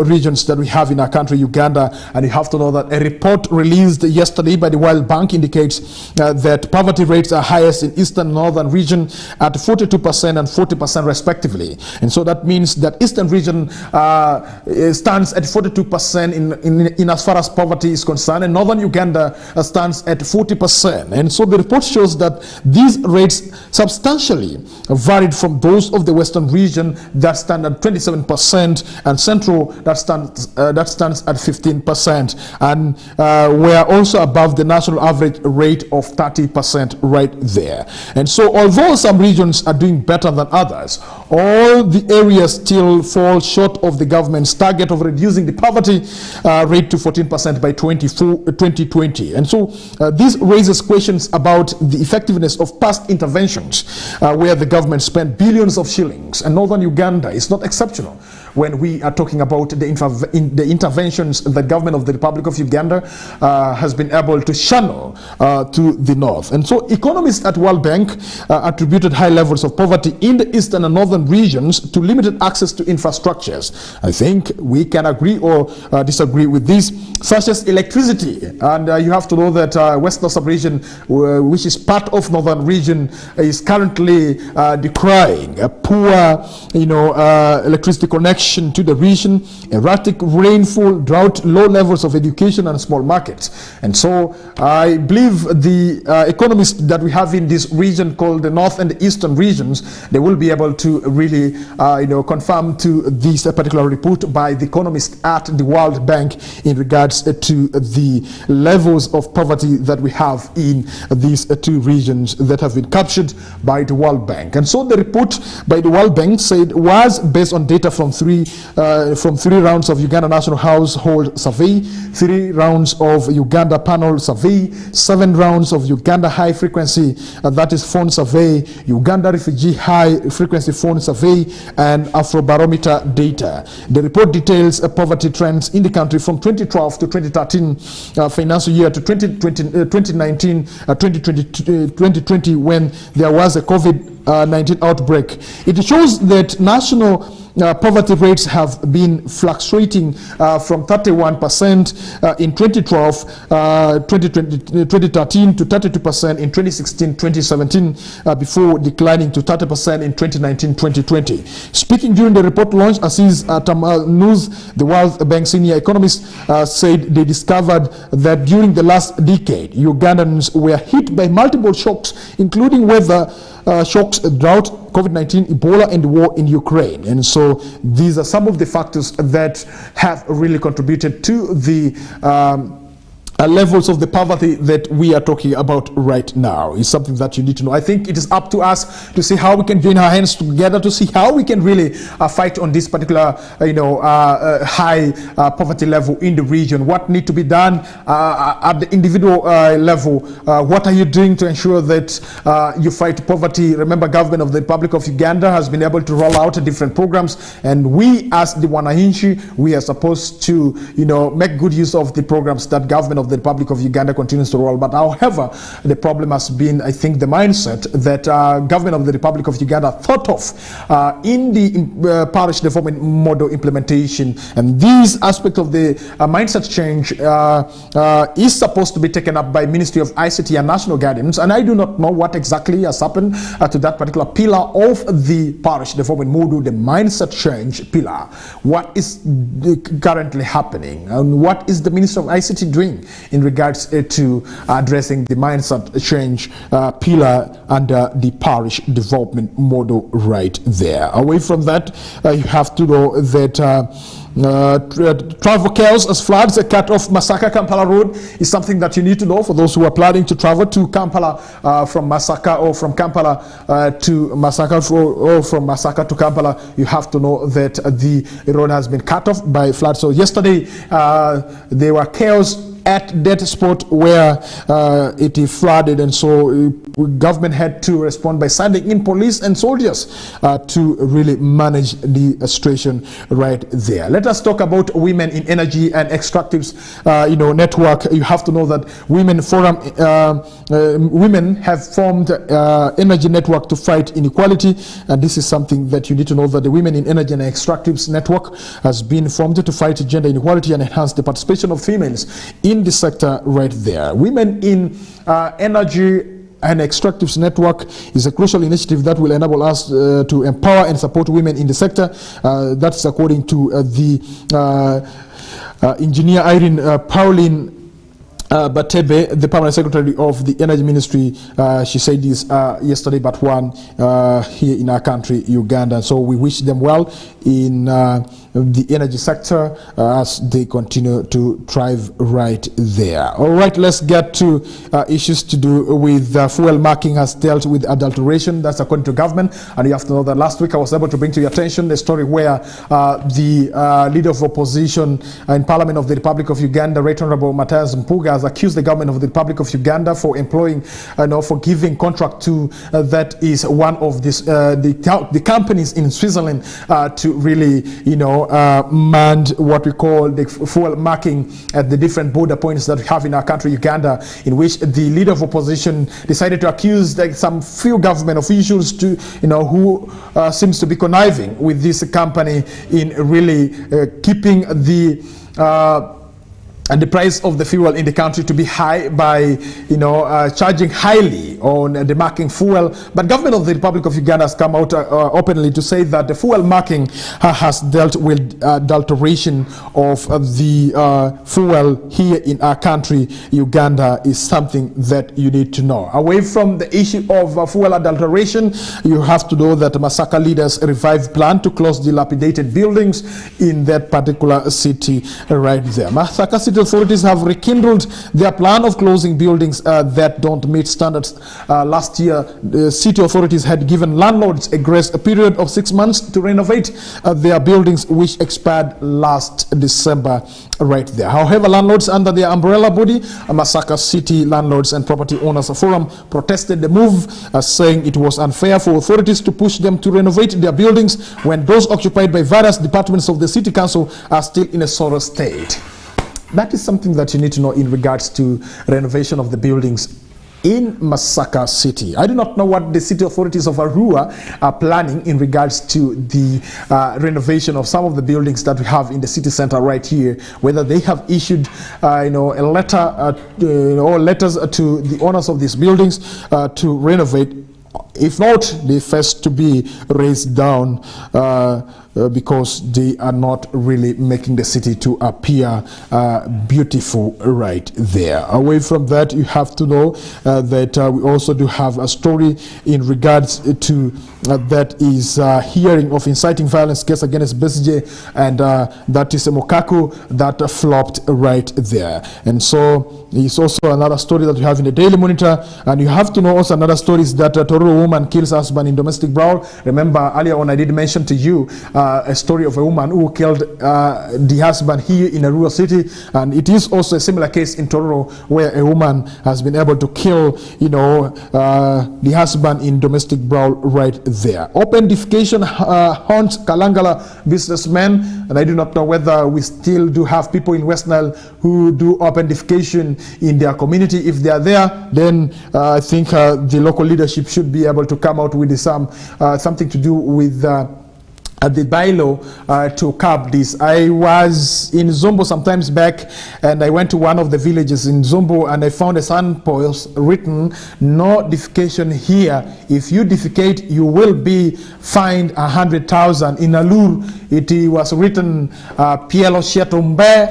regions that we have in our country, Uganda. And you have to know that a report released yesterday by the World Bank indicates that poverty rates are highest in eastern and northern region at 42% and 40% respectively. And so that means that eastern region stands at 42% in as far as poverty is concerned, and northern Uganda stands at 40%. And so the report shows that these rates substantially varied from those of the western region that stand at 27%, and central that stands at 15%, and we're also above the national average rate of 30% right there. And so although some regions are doing better than others, all the areas still fall short of the government's target of reducing the poverty rate to 14% by 2020. And so this raises questions about the effectiveness of past interventions where the government spent billions of shillings, and northern Uganda is not exceptional when we are talking about the interventions the government of the Republic of Uganda has been able to channel to the north. And so economists at World Bank attributed high levels of poverty in the eastern and northern regions to limited access to infrastructures. I think we can agree or disagree with this, such as electricity. And you have to know that Western sub-region, which is part of northern region, is currently decrying a poor, electricity connection to the region, erratic rainfall, drought, low levels of education, and small markets. And so I believe the economists that we have in this region called the north and the eastern regions, they will be able to really confirm to this particular report by the economists at the World Bank in regards to the levels of poverty that we have in these two regions that have been captured by the World Bank. And so the report by the World Bank said was based on data from three rounds of Uganda National Household Survey, 3 rounds of Uganda Panel Survey, 7 rounds of Uganda High Frequency, that is phone survey, Uganda Refugee High Frequency Phone Survey, and Afrobarometer data. The report details poverty trends in the country from 2012 to 2013 financial year to 2020 when there was a COVID-19 outbreak. It shows that national poverty rates have been fluctuating from 31% in 2012, 2013 to 32% in 2016-2017 before declining to 30% in 2019-2020. Speaking during the report launch, Aziz Tamanuz, the World Bank senior economist, said they discovered that during the last decade, Ugandans were hit by multiple shocks, including weather shocks, drought, COVID-19, Ebola, and the war in Ukraine. And so these are some of the factors that have really contributed to the levels of the poverty that we are talking about right now. Is something that you need to know. I think it is up to us to see how we can join our hands together to see how we can really fight on this particular high poverty level in the region. What needs to be done at the individual level? What are you doing to ensure that you fight poverty? Remember, government of the Republic of Uganda has been able to roll out different programs, and we as the Wananchi, we are supposed to make good use of the programs that government of the Republic of Uganda continues to roll. But however, the problem has been, I think, the mindset that government of the Republic of Uganda thought of in the parish development model implementation. And this aspect of the mindset change is supposed to be taken up by Ministry of ICT and National Guidance. And I do not know what exactly has happened to that particular pillar of the parish development model, the mindset change pillar. What is currently happening, and what is the Ministry of ICT doing in regards to addressing the mindset change pillar under the parish development model right there? Away from that, you have to know that travel chaos as floods cut off Masaka Kampala Road is something that you need to know for those who are planning to travel to Kampala from Masaka, or from Kampala to Masaka, or from Masaka to Kampala. You have to know that the road has been cut off by flood. So yesterday there were chaos at that spot where it flooded, and so government had to respond by sending in police and soldiers to really manage the situation right there. Let us talk about women in energy and extractives network. You have to know that women have formed energy network to fight inequality, and this is something that you need to know, that the women in energy and extractives network has been formed to fight gender inequality and enhance the participation of females in the sector right there. Women in energy and extractives network is a crucial initiative that will enable us to empower and support women in the sector. That's according to the engineer Irene Pauline Batebe, the permanent secretary of the Energy Ministry. She said this yesterday, but one here in our country, Uganda. So we wish them well in the energy sector as they continue to thrive right there. All right, let's get to issues to do with fuel marking has dealt with adulteration. That's according to government. And you have to know that last week I was able to bring to your attention the story where the leader of opposition in Parliament of the Republic of Uganda, Right Honorable Mathias Mpuga, has accused the government of the Republic of Uganda for employing, for giving contract to that is one of this, the companies in Switzerland to really, manned what we call the fuel marking at the different border points that we have in our country, Uganda, in which the leader of opposition decided to accuse some few government officials to, who seems to be conniving with this company in really keeping the price of the fuel in the country to be high by, charging highly on the marking fuel. But government of the Republic of Uganda has come out openly to say that the fuel marking has dealt with adulteration of the fuel here in our country, Uganda, is something that you need to know. Away from the issue of fuel adulteration, you have to know that Masaka leaders revived plan to close dilapidated buildings in that particular city right there. Masaka city authorities have rekindled their plan of closing buildings that don't meet standards. Last year, the city authorities had given landlords a grace period of 6 months to renovate their buildings, which expired last December right there. However, landlords under their umbrella body, Masaka City Landlords and Property Owners Forum, protested the move, saying it was unfair for authorities to push them to renovate their buildings when those occupied by various departments of the city council are still in a sorry state. That is something that you need to know in regards to renovation of the buildings in Masaka City. I do not know what the city authorities of Arua are planning in regards to the renovation of some of the buildings that we have in the city center right here, whether they have issued a letter or letters to the owners of these buildings to renovate. If not, they first to be raised down because they are not really making the city to appear beautiful right there. Away from that, you have to know that we also do have a story in regards to that is hearing of inciting violence case against Besije, and that is a Mokaku that flopped right there. And so it's also another story that you have in the Daily Monitor, and you have to know also another story is that a Tororo woman kills husband in domestic brawl. Remember earlier on I did mention to you a story of a woman who killed the husband here in a rural city, and it is also a similar case in Tororo where a woman has been able to kill the husband in domestic brawl right there. Open defecation haunts Kalangala businessmen, and I do not know whether we still do have people in West Nile who do open defecation in their community. If they are there, then I think the local leadership should be able to come out with something to do with the bylaw to curb this. I was in Zombo sometimes back, and I went to one of the villages in Zombo, and I found a signpost written, "No defecation here. If you defecate, you will be fined 100,000." In Alur, it was written, "Pielo shetumbe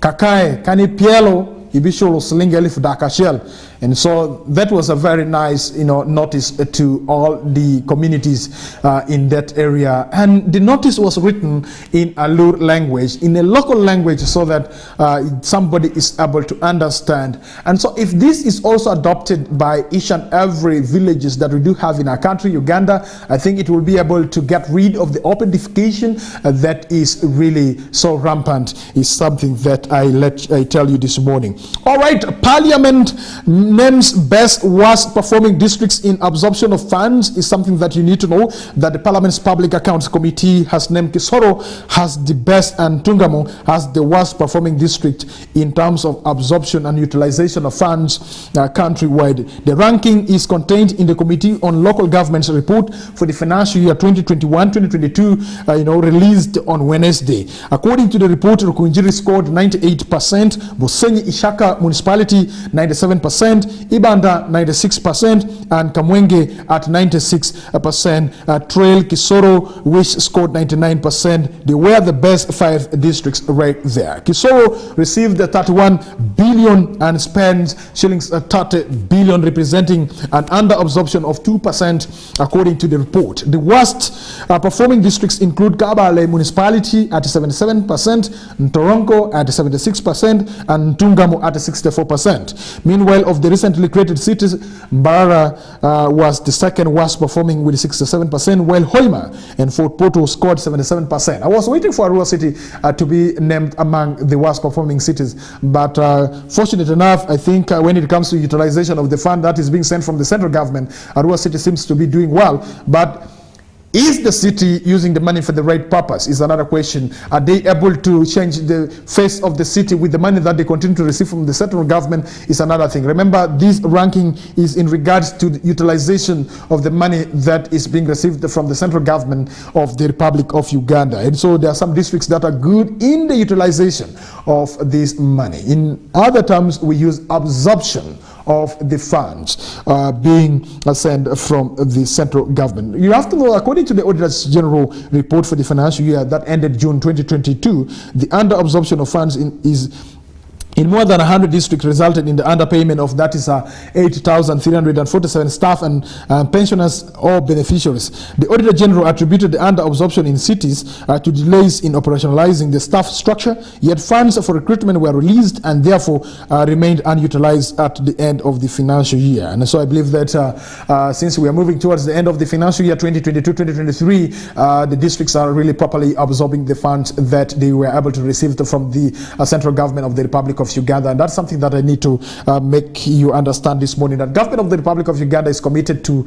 kakae kani pielo ibisholo slinga elif dakashel." And so that was a very nice, notice to all the communities in that area. And the notice was written in a Lur language, in a local language, so that somebody is able to understand. And so if this is also adopted by each and every villages that we do have in our country, Uganda, I think it will be able to get rid of the open defecation that is really so rampant, is something that I tell you this morning. All right, Parliament names best worst performing districts in absorption of funds is something that you need to know, that the Parliament's Public Accounts Committee has named Kisoro has the best and Tungamo has the worst performing district in terms of absorption and utilization of funds countrywide. The ranking is contained in the Committee on Local Government's report for the financial year 2021-2022, released on Wednesday. According to the report, Rukunjiri scored 98%, Busenyi Ishaka Municipality 97%, Ibanda 96%, and Kamwenge at 96%. Trail Kisoro, which scored 99%. They were the best 5 districts right there. Kisoro received the 31 billion and spent shillings 30 billion, representing an under-absorption of 2%, according to the report. The worst performing districts include Kabale Municipality at 77%, Ntoronko at 76%, and Tungamo at 64%. Meanwhile, of the recently created cities, Mbarara was the second worst performing with 67%, while Hoima and Fort Portal scored 77%. I was waiting for Arua City to be named among the worst performing cities, but fortunate enough, I think when it comes to utilization of the fund that is being sent from the central government, Arua City seems to be doing well. But is the city using the money for the right purpose is another question. Are they able to change the face of the city with the money that they continue to receive from the central government is another thing. Remember, this ranking is in regards to the utilization of the money that is being received from the central government of the Republic of Uganda. And so there are some districts that are good in the utilization of this money. In other terms, we use absorption of the funds being sent from the central government. You have to know, according to the Auditor General report for the financial year that ended June 2022, the under-absorption of funds is in more than 100 districts resulted in the underpayment of, that is 8,347 staff and pensioners or beneficiaries. The Auditor General attributed the under-absorption in cities to delays in operationalizing the staff structure, yet funds for recruitment were released and therefore remained unutilized at the end of the financial year. And so I believe that since we are moving towards the end of the financial year 2022-2023, the districts are really properly absorbing the funds that they were able to receive from the central government of the Republic of Uganda. And that's something that I need to make you understand this morning, that government of the Republic of Uganda is committed to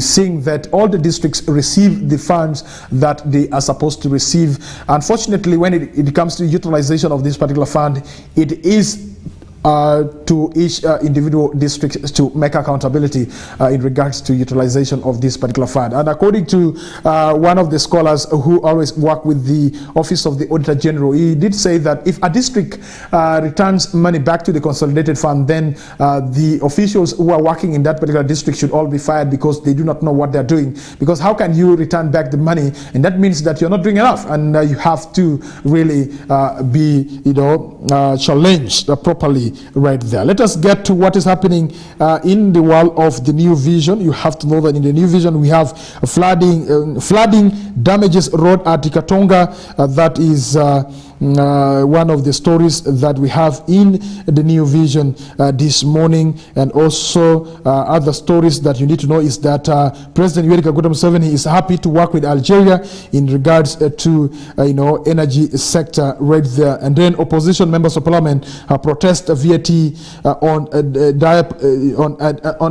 seeing that all the districts receive the funds that they are supposed to receive. Unfortunately, when it comes to utilization of this particular fund, it is to each individual district to make accountability in regards to utilization of this particular fund. And according to one of the scholars who always work with the Office of the Auditor General, he did say that if a district returns money back to the consolidated fund, then the officials who are working in that particular district should all be fired because they do not know what they're doing. Because how can you return back the money? And that means that you're not doing enough, and you have to really be, challenged properly right there. Let us get to what is happening in the world of the New Vision. You have to know that in the New Vision we have flooding damages road at Katonga. That is one of the stories that we have in the New Vision this morning. And also other stories that you need to know is that President Yoweri Kaguta Museveni is happy to work with Algeria in regards to energy sector right there. And then opposition members of parliament protest VAT on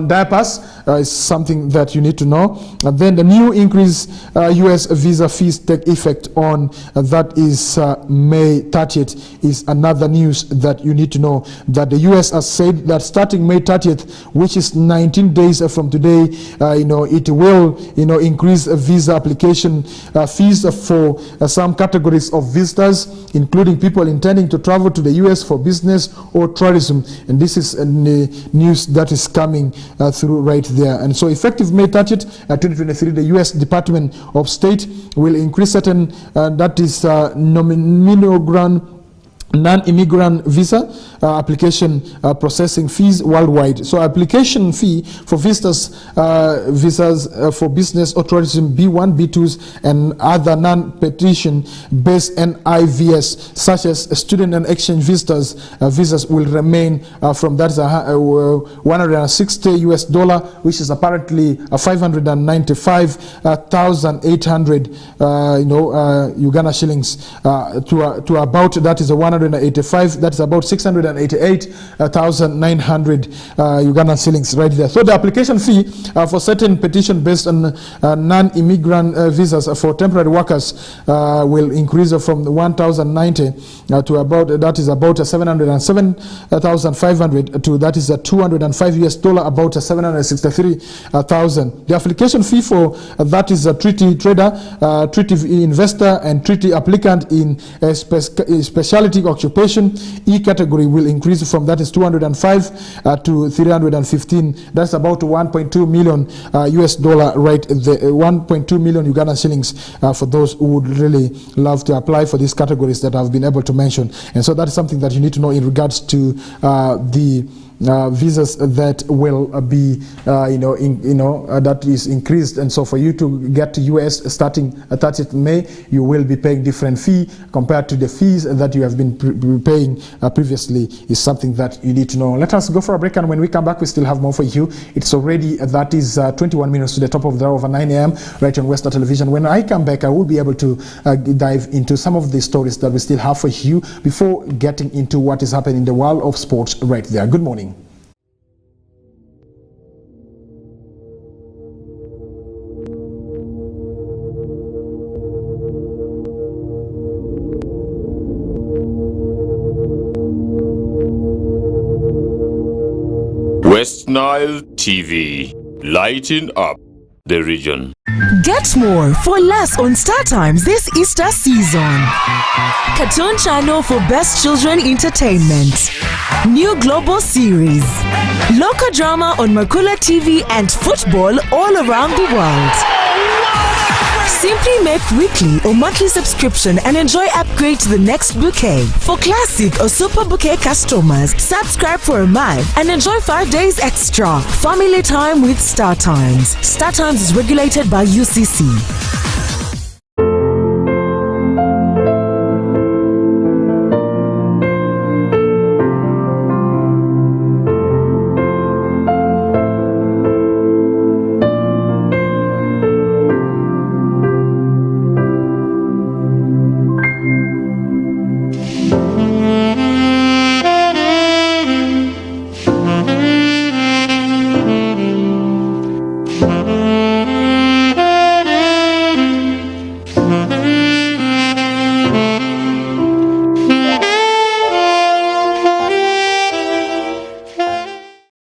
diapers is something that you need to know. And then the new increase US visa fees take effect on that is May 30th is another news that you need to know, that the US has said that starting May 30th, which is 19 days from today, it will increase visa application fees for some categories of visitors, including people intending to travel to the US for business or tourism. And this is news that is coming through right there. And so effective May 30th, 2023, the US Department of State will increase certain, that is nominal non-immigrant visa application processing fees worldwide. So application fee for visas for business or tourism B1, B2s and other non-petition based NIVS such as student and exchange visitors visas will remain from that is $160 which is apparently 595,800 Uganda shillings to about that is a 185, that's about 688,900 Ugandan shillings right there. So the application fee for certain petition based on non-immigrant visas for temporary workers will increase from 1,090 to about that is about 707,500 to that is a $205 about 763,000. The application fee for that is a treaty trader, treaty investor and treaty applicant in a specialty occupation E category will increase from that is 205 to 315. That's about 1.2 million US dollar right there, 1.2 million Ugandan shillings for those who would really love to apply for these categories that I've been able to mention. And so that's something that you need to know in regards to the visas that will be that is increased. And so for you to get to US starting 30th May, you will be paying different fee compared to the fees that you have been paying previously is something that you need to know. Let us go for a break, and when we come back we still have more for you. It's already that is 21 minutes to the top of the hour of 9 a.m. right on Western Television. When I come back I will be able to dive into some of the stories that we still have for you before getting into what is happening in the world of sports right there. Good morning. West Nile TV, lighting up the region. Get more for less on Star Times this Easter season. Cartoon channel for best children entertainment. New global series. Local drama on Makula TV and football all around the world. Simply make weekly or monthly subscription and enjoy upgrade to the next bouquet. For classic or super bouquet customers, subscribe for a month and enjoy 5 days extra. Family time with Star Times. Star Times is regulated by UCC.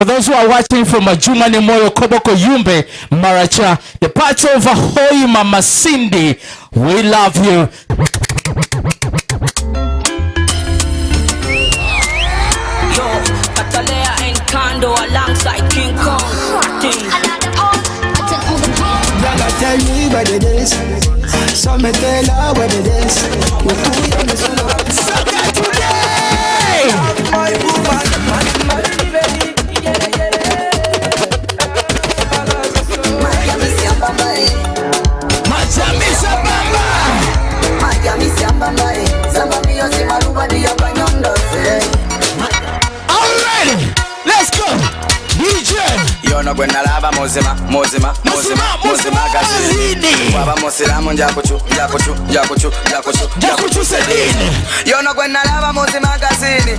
Those who are watching from Majumani Moyo Koboko Yumbe Maracha, the part of Hoi Mama Cindy, we love you. Yo, Katalea and Kando alongside King Kong. Y'all tell me what it is. So me tell her what it is. You're too young to know. Sucker today. My woman, my baby. Alright, let's go. DJ. Yono gwena laba mozima gazini. Waba mosilamu njakuchu sedini. Yono gwena laba mozima gazini.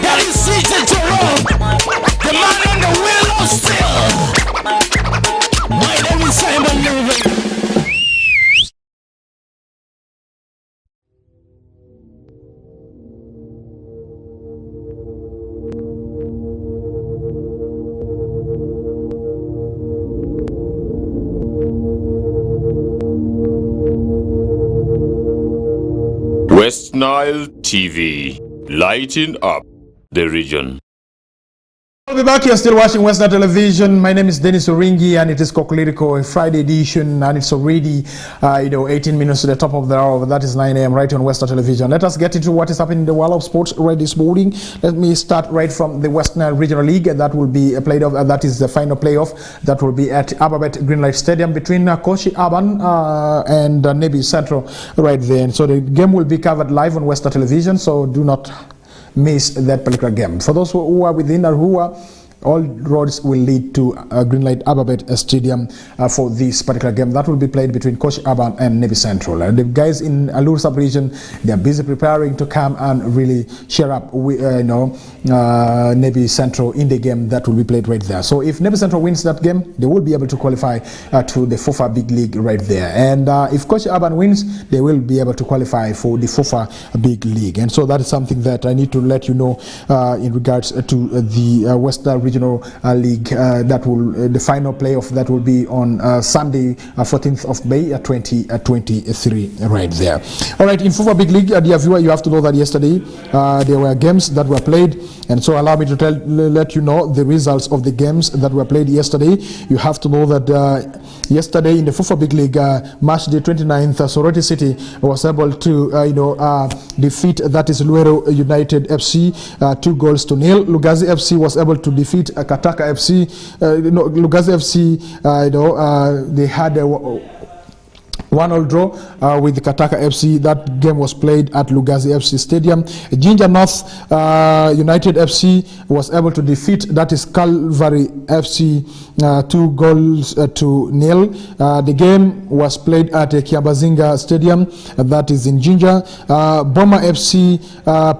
That is CJ Jerome, the man on the wheel of steel. My name is Simon Moving. West Nile TV, lighting up the region. We'll be back. You're still watching Western Television. My name is Denis Oringi, and it is Kokoliriko, a Friday edition, and it's already 18 minutes to the top of the hour. That is 9 a.m. right on Western Television. Let us get into what is happening in the world of sports right this morning. Let me start right from the Western Regional League. That will be played off. That is the final playoff. That will be at Ababet Greenlight Stadium between Kochi Urban and Nebi Central right there. And so the game will be covered live on Western Television. So do not miss that particular game. For those who are within Arua, all roads will lead to Greenlight Ababet Stadium for this particular game that will be played between Kochi Urban and Nebi Central. The guys in Alur sub-region, they are busy preparing to come and really cheer up Nebi Central in the game that will be played right there. So if Nebi Central wins that game, they will be able to qualify to the FOFA Big League right there. And if Kochi Urban wins, they will be able to qualify for the FOFA Big League. And so that is something that I need to let you know in regards to the Western Regional League. That will the final playoff that will be on Sunday, 14th of May, 2023, right there. All right, in FOFA Big League, dear viewer, you have to know that yesterday there were games that were played, and so allow me to let you know the results of the games that were played yesterday. You have to know that yesterday in the FOFA Big League, match day 29th, Soroti City was able to defeat, that is Luero United FC 2-0. Lugazi FC was able to defeat Kataka FC. Lugazi FC, they had a 1-1 draw with Kataka FC. That game was played at Lugazi FC Stadium. Ginger North United FC was able to defeat, that is Calvary FC, 2-0. The game was played at Kiambazinga Stadium, that is in Ginger. Boma FC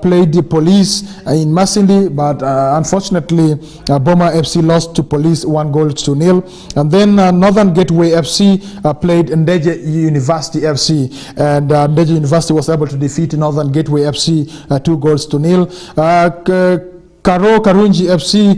played the Police in Masindi, but unfortunately Boma FC lost to Police 1-0. And then Northern Gateway FC played Ndeje University FC, and Ndeje University was able to defeat Northern Gateway FC 2-0. Karo Karunji FC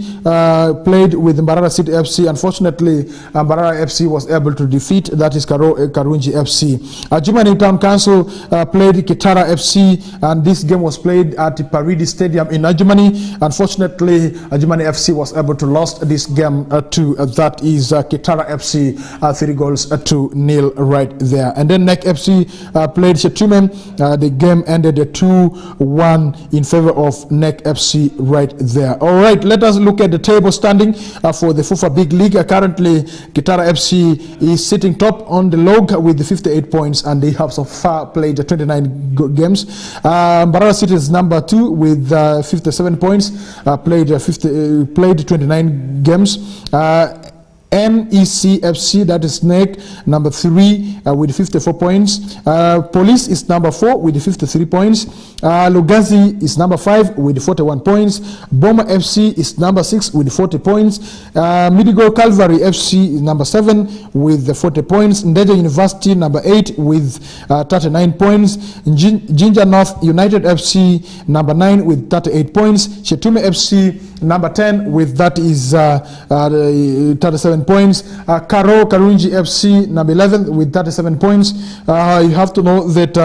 played with Mbarara City FC. Unfortunately, Mbarara FC was able to defeat, that is Karunji FC. Jumani Town Council played Kitara FC, and this game was played at Paridi Stadium in Ajumani. Unfortunately, Jumani FC was able to lose this game to, that is Kitara FC, 3-0 right there. And then NEC FC played Shetumen. The game ended 2-1 in favor of NEC FC right there. All right, let us look at the table standing for the FOFA Big League. Currently, Kitara FC is sitting top on the log with 58 points, and they have so far played 29 games. Mbarara City is number 2 with 57 points, played 29 games. NEC FC, that is NEC, number 3 with 54 points. Police is number 4 with 53 points. Lugazi is number 5 with 41 points. Boma FC is number 6 with 40 points. Midigo Calvary FC is number 7 with 40 points. Ndeje University number 8 with 39 points. Ginger North United FC number 9 with 38 points. Shetume FC number 10 with, that is 37 points. Karo Karunji FC number 11 with 37 points. You have to know that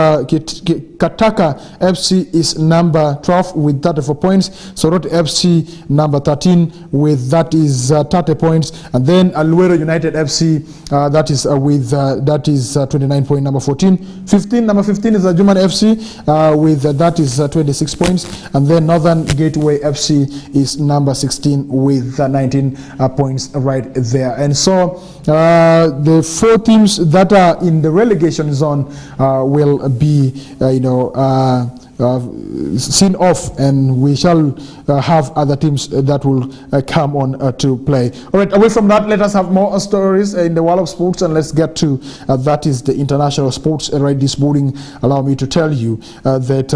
Kataka FC is number 12 with 34 points. Soroti FC number 13 with, that is 30 points. And then Aluero United FC that is with that is 29 points. Number 14, 15. Number 15 is Juman FC with that is 26 points. And then Northern Gateway FC is number 16 with 19 points right there. And so the 4 teams that are in the relegation zone will be seen off, and we shall have other teams that will come on to play. All right, away from that, let us have more stories in the world of sports, and let's get to that is the international sports right this morning. Allow me to tell you that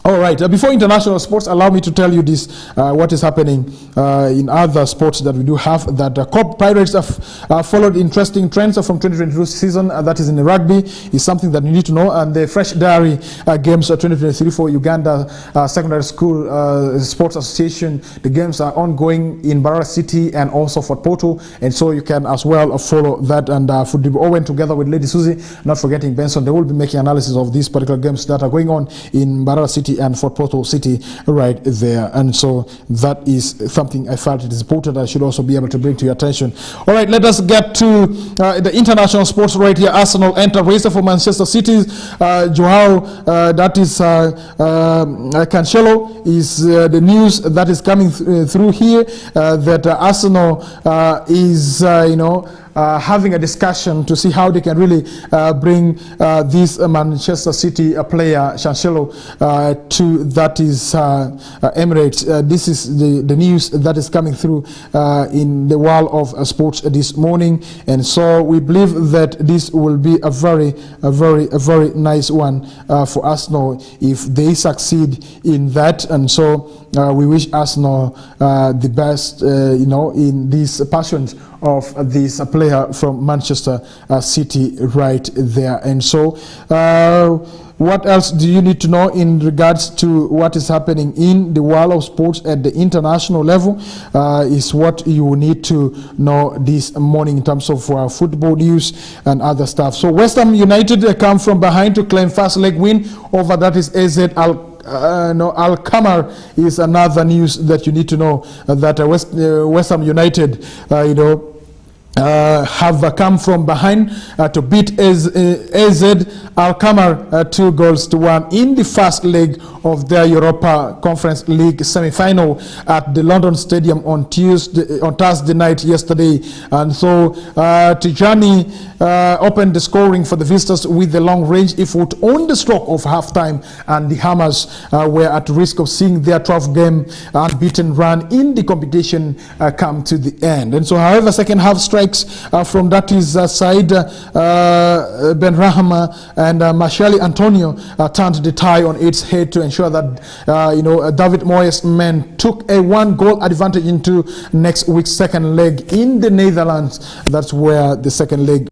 all right, before international sports, allow me to tell you this, what is happening in other sports that we do have, that COP Pirates have followed interesting trends from 2022 season, that is in the rugby, is something that you need to know. And the Fresh Diary Games 2023 for Uganda Secondary School Sports Association, the games are ongoing in Mbarara City and also Fort Portal, and so you can as well follow that. And Fudibu Owen together with Lady Susie, not forgetting Benson, they will be making analysis of these particular games that are going on in Mbarara City City and Fort Portal City right there. And so that is something I felt it is important I should also be able to bring to your attention. All right, let us get to the international sports right here. Arsenal enter race for Manchester City. Joao, that is Cancelo is the news that is coming through here, that Arsenal is, having a discussion to see how they can really bring this Manchester City player, Cancelo, to that is Emirates. This is the news that is coming through in the world of sports this morning. And so we believe that this will be a very nice one for Arsenal if they succeed in that. And so we wish Arsenal the best, in these passions of this player from Manchester City right there. And so what else do you need to know in regards to what is happening in the world of sports at the international level is what you need to know this morning in terms of football news and other stuff. So West Ham United come from behind to claim first leg win over that is AZ Al-Kamar is another news that you need to know, that West Ham United have come from behind to beat AZ Al-Kamar 2-1 in the first leg of their Europa Conference League semi-final at the London Stadium on Thursday night yesterday. And so Tijani opened the scoring for the visitors with the long-range effort on the stroke of halftime, and the Hammers were at risk of seeing their 12th game unbeaten run in the competition come to the end. And so, however, second half strikes from that is side, Ben Rahma and Marshali Antonio turned the tie on its head to ensure that David Moyes' men took a 1-goal advantage into next week's second leg in the Netherlands. That's where the second leg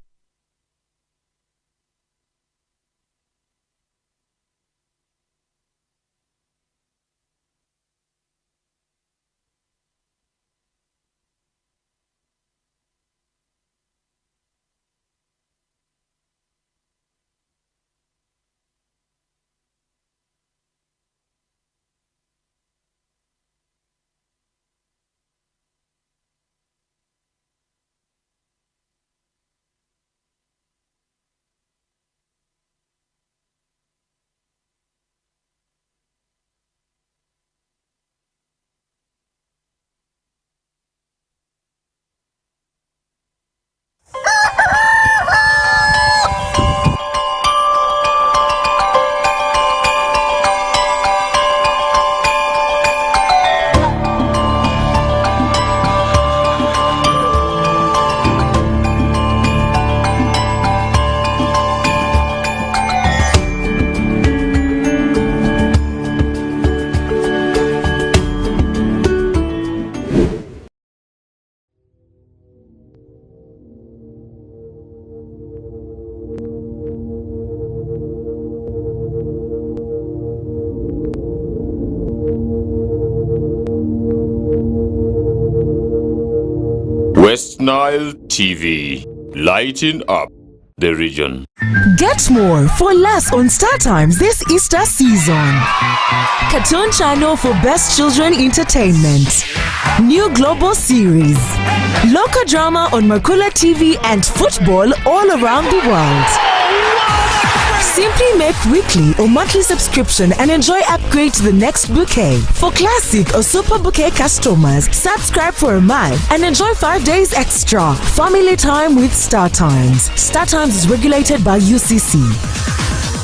West Nile TV, lighting up the region. Get more for less on Star Times this Easter season. Cartoon channel for best children entertainment. New global series. Local drama on Makula TV and football all around the world. Simply make weekly or monthly subscription and enjoy upgrade to the next bouquet. For classic or super bouquet customers, subscribe for a month and enjoy 5 days extra. Family time with Star Times. Star Times is regulated by UCC.